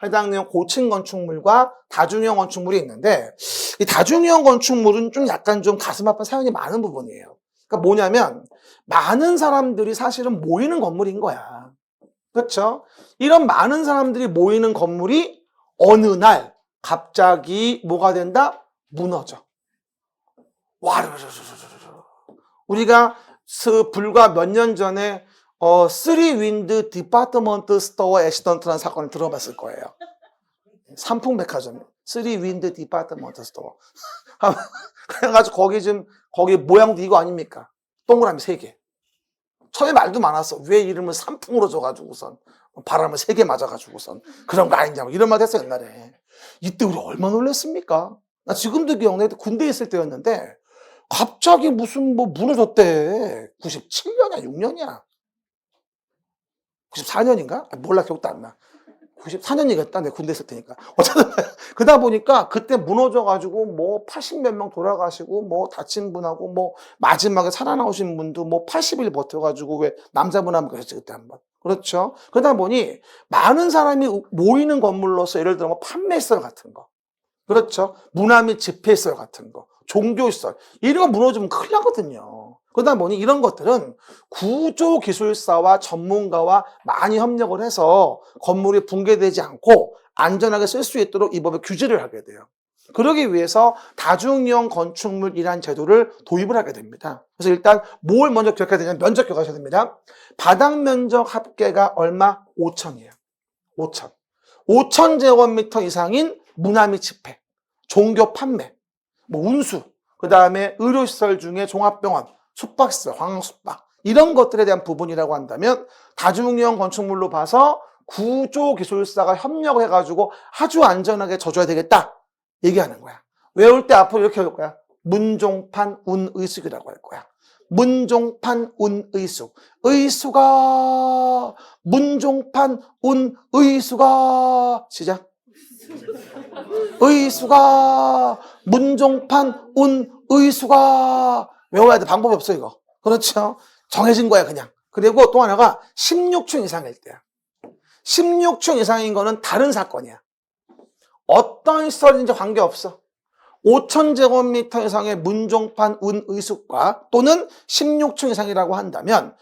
해당 내용 고층 건축물과 다중이용 건축물이 있는데 이 다중이용 건축물은 좀 약간 좀 가슴 아픈 사연이 많은 부분이에요. 그러니까 뭐냐면 많은 사람들이 사실은 모이는 건물인 거야. 그렇죠? 이런 많은 사람들이 모이는 건물이 어느 날 갑자기 뭐가 된다? 무너져. 와르르르르르. 우리가 불과 몇 년 전에 쓰리 윈드 디파트먼트 스토어 애시던트라는 사건을 들어봤을 거예요. 삼풍백화점 쓰리 윈드 디파트먼트 스토어. 그래가지고 거기 모양도 이거 아닙니까? 동그라미 3개. 처음에 말도 많았어. 왜 이름을 삼풍으로 줘가지고선 바람을 3개 맞아가지고선 그런 거 아니냐 이런 말 했어 옛날에. 이때 우리 얼마나 놀랐습니까? 나 지금도 기억나. 군대에 있을 때였는데 갑자기 무슨 무너졌대. 97년이야 6년이야 94년인가? 몰라 기억도 안 나. 94년이겠다. 내 군대 있을 테니까. 어쨌든 그러다 보니까 그때 무너져가지고 80몇 명 돌아가시고 다친 분하고 마지막에 살아나오신 분도 80일 버텨가지고 왜 남자분 한분 계셨지 그때 한번. 그렇죠. 그러다 보니 많은 사람이 모이는 건물로서 예를 들어 판매시설 같은 거. 그렇죠. 문화 및 집회시설 같은 거. 종교시설. 이런 거 무너지면 큰일 나거든요. 그러다 보니 이런 것들은 구조기술사와 전문가와 많이 협력을 해서 건물이 붕괴되지 않고 안전하게 쓸 수 있도록 이 법에 규제를 하게 돼요. 그러기 위해서 다중이용 건축물이라는 제도를 도입을 하게 됩니다. 그래서 일단 뭘 먼저 기억해야 되냐면 면적 기억하셔야 됩니다. 바닥 면적 합계가 얼마? 5천이에요. 5천. 5천 제곱미터 이상인 문화 및 집회, 종교 판매, 운수, 그 다음에 의료시설 중에 종합병원, 숙박시설, 관광숙박 이런 것들에 대한 부분이라고 한다면 다중이용 건축물로 봐서 구조기술사가 협력을 해가지고 아주 안전하게 져줘야 되겠다 얘기하는 거야. 외울 때 앞으로 이렇게 할 거야. 문종판 운의숙이라고 할 거야. 문종판 운의숙. 의수가 문종판 운의수가 시작. 의수가 문종판 운의수가 외워야 돼. 방법이 없어 이거. 그렇죠? 정해진 거야 그냥. 그리고 또 하나가 16층 이상일 때야. 16층 이상인 거는 다른 사건이야. 어떤 시설인지 관계없어. 5,000제곱미터 이상의 문종판 운의숙과 또는 16층 이상이라고 한다면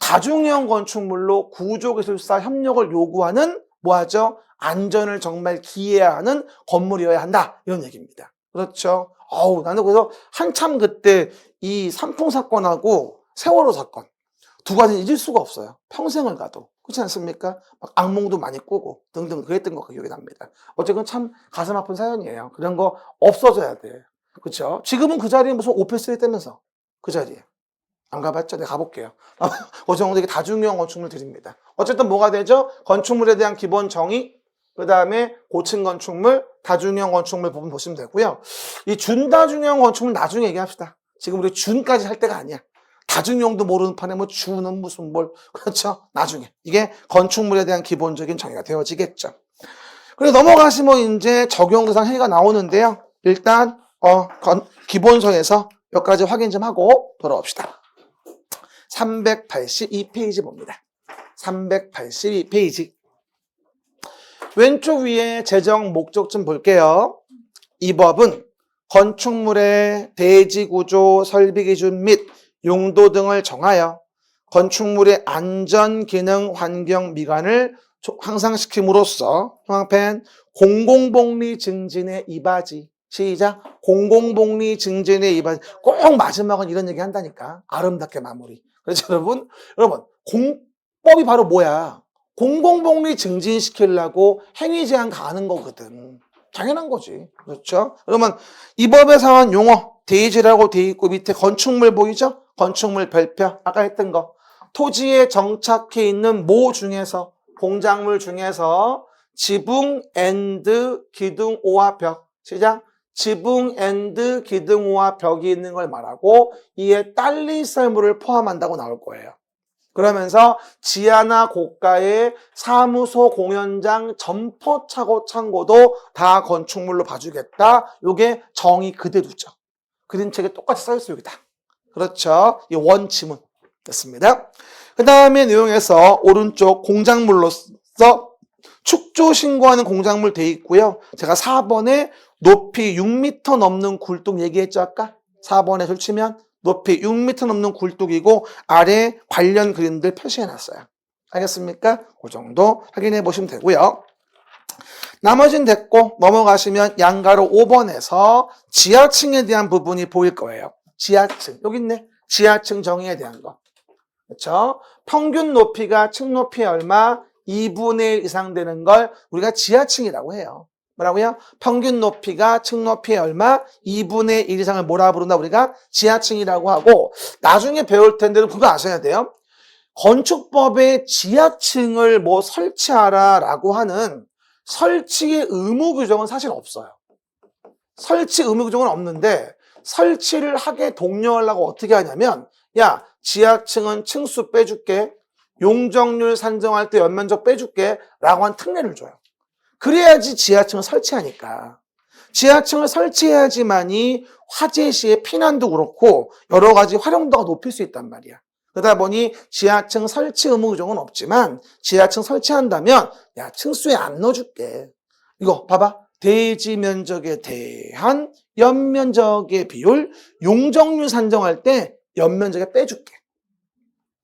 다중이용 건축물로 구조기술사 협력을 요구하는 뭐하죠? 안전을 정말 기해야 하는 건물이어야 한다. 이런 얘기입니다. 그렇죠? 나는 그래서 한참 그때 이 삼풍 사건하고 세월호 사건 두 가지는 잊을 수가 없어요. 평생을 가도. 그렇지 않습니까? 막 악몽도 많이 꾸고 등등 그랬던 거 기억이 납니다. 어쨌든 참 가슴 아픈 사연이에요. 그런 거 없어져야 돼. 그렇죠? 지금은 그 자리에 무슨 오피스텔이 있다면서 그 자리에. 안 가봤죠? 내가 가볼게요. 그 정도 다중이용 건축물 드립니다. 어쨌든 뭐가 되죠? 건축물에 대한 기본 정의, 그 다음에 고층 건축물, 다중이용 건축물 부분 보시면 되고요. 이 준다중이용 건축물 나중에 얘기합시다. 지금 우리 준까지 할 때가 아니야. 다중이용도 모르는 판에 주는 무슨 그렇죠? 나중에. 이게 건축물에 대한 기본적인 정의가 되어지겠죠. 그리고 넘어가시면 이제 적용 대상 행위가 나오는데요. 일단, 기본서에서 몇 가지 확인 좀 하고 돌아옵시다. 382페이지 봅니다. 382페이지. 왼쪽 위에 재정 목적 좀 볼게요. 이 법은 건축물의 대지구조, 설비기준 및 용도 등을 정하여 건축물의 안전, 기능, 환경, 미관을 향상시킴으로써 형광펜 공공복리 증진의 이바지. 시작. 공공복리 증진의 이바지. 꼭 마지막은 이런 얘기 한다니까. 아름답게 마무리. 그래서 여러분 공법이 바로 뭐야? 공공복리 증진시키려고 행위 제한 가하는 거거든. 당연한 거지. 그렇죠? 그러면 이 법에 사한 용어 대지라고 돼 있고 밑에 건축물 보이죠? 건축물 별표 아까 했던 거. 토지에 정착해 있는 모 중에서 공작물 중에서 지붕 앤드 기둥오와 벽. 시작. 지붕 앤드 기둥오와 벽이 있는 걸 말하고 이에 딸린 썰물을 포함한다고 나올 거예요. 그러면서 지하나 고가의 사무소, 공연장, 점포, 차고, 창고도 다 건축물로 봐주겠다. 요게 정의 그대로죠. 그림책에 똑같이 써있어요. 여기다. 그렇죠. 이 원지문 됐습니다. 그 다음에 내용에서 오른쪽 공작물로서 축조 신고하는 공작물 돼 있고요. 제가 4번에 높이 6m 넘는 굴뚝 얘기했죠 아까? 4번에 설치면 높이 6m 넘는 굴뚝이고 아래 관련 그림들 표시해놨어요. 알겠습니까? 그 정도 확인해 보시면 되고요. 나머지는 됐고 넘어가시면 양가로 5번에서 지하층에 대한 부분이 보일 거예요. 지하층. 여기 있네. 지하층 정의에 대한 거. 그렇죠? 평균 높이가 층 높이의 얼마? 2분의 1 이상 되는 걸 우리가 지하층이라고 해요. 뭐라고요? 평균 높이가 층 높이의 얼마? 2분의 1 이상을 뭐라 부른다? 우리가 지하층이라고 하고, 나중에 배울 텐데는 그거 아셔야 돼요. 건축법에 지하층을 뭐 설치하라라고 하는 설치의 의무 규정은 사실 없어요. 설치 의무 규정은 없는데, 설치를 하게 독려하려고 어떻게 하냐면, 야, 지하층은 층수 빼줄게, 용적률 산정할 때 연면적 빼줄게 라고 한 특례를 줘요. 그래야지 지하층을 설치하니까. 지하층을 설치해야지만이 화재 시에 피난도 그렇고 여러 가지 활용도가 높일 수 있단 말이야. 그러다 보니 지하층 설치 의무 규정은 없지만, 지하층 설치한다면 야, 층수에 안 넣어줄게. 이거 봐봐. 대지 면적에 대한 연면적의 비율, 용적률 산정할 때 연면적에 빼줄게.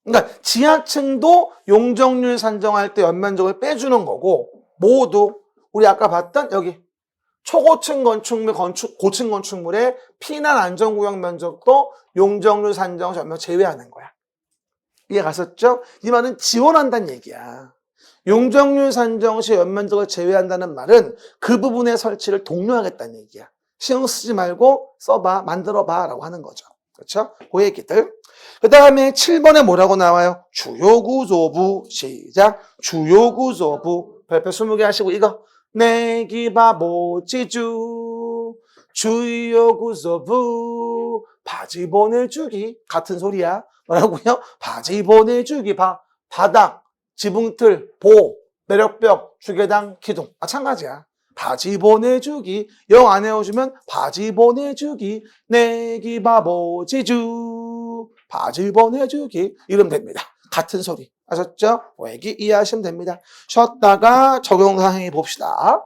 그러니까 지하층도 용적률 산정할 때 연면적을 빼주는 거고, 모두 우리 아까 봤던 여기 초고층 건축물, 고층 건축물의 피난 안전구역 면적도 용적률 산정 연면 제외하는 거야. 이해 갔었죠? 이 말은 지원한다는 얘기야. 용적률 산정 시 연면적을 제외한다는 말은 그 부분의 설치를 독려하겠다는 얘기야. 신경 쓰지 말고 써봐, 만들어봐 라고 하는 거죠. 그렇죠? 그 얘기들. 그 다음에 7번에 뭐라고 나와요? 주요구조부. 시작. 주요구조부. 별표 20개 하시고 이거 내기 바보지주 주요구조부 바지 보내주기. 같은 소리야. 뭐라고요? 바지 보내주기. 바닥, 지붕틀, 보, 매력벽, 주계당, 기둥. 마찬가지야. 바지 보내주기. 영 안 외워주면 바지 보내주기. 내기 바보지주 바지 보내주기. 이러면 됩니다. 같은 소리. 아셨죠? 얘기 이해하시면 됩니다. 쉬었다가 적용사항해 봅시다.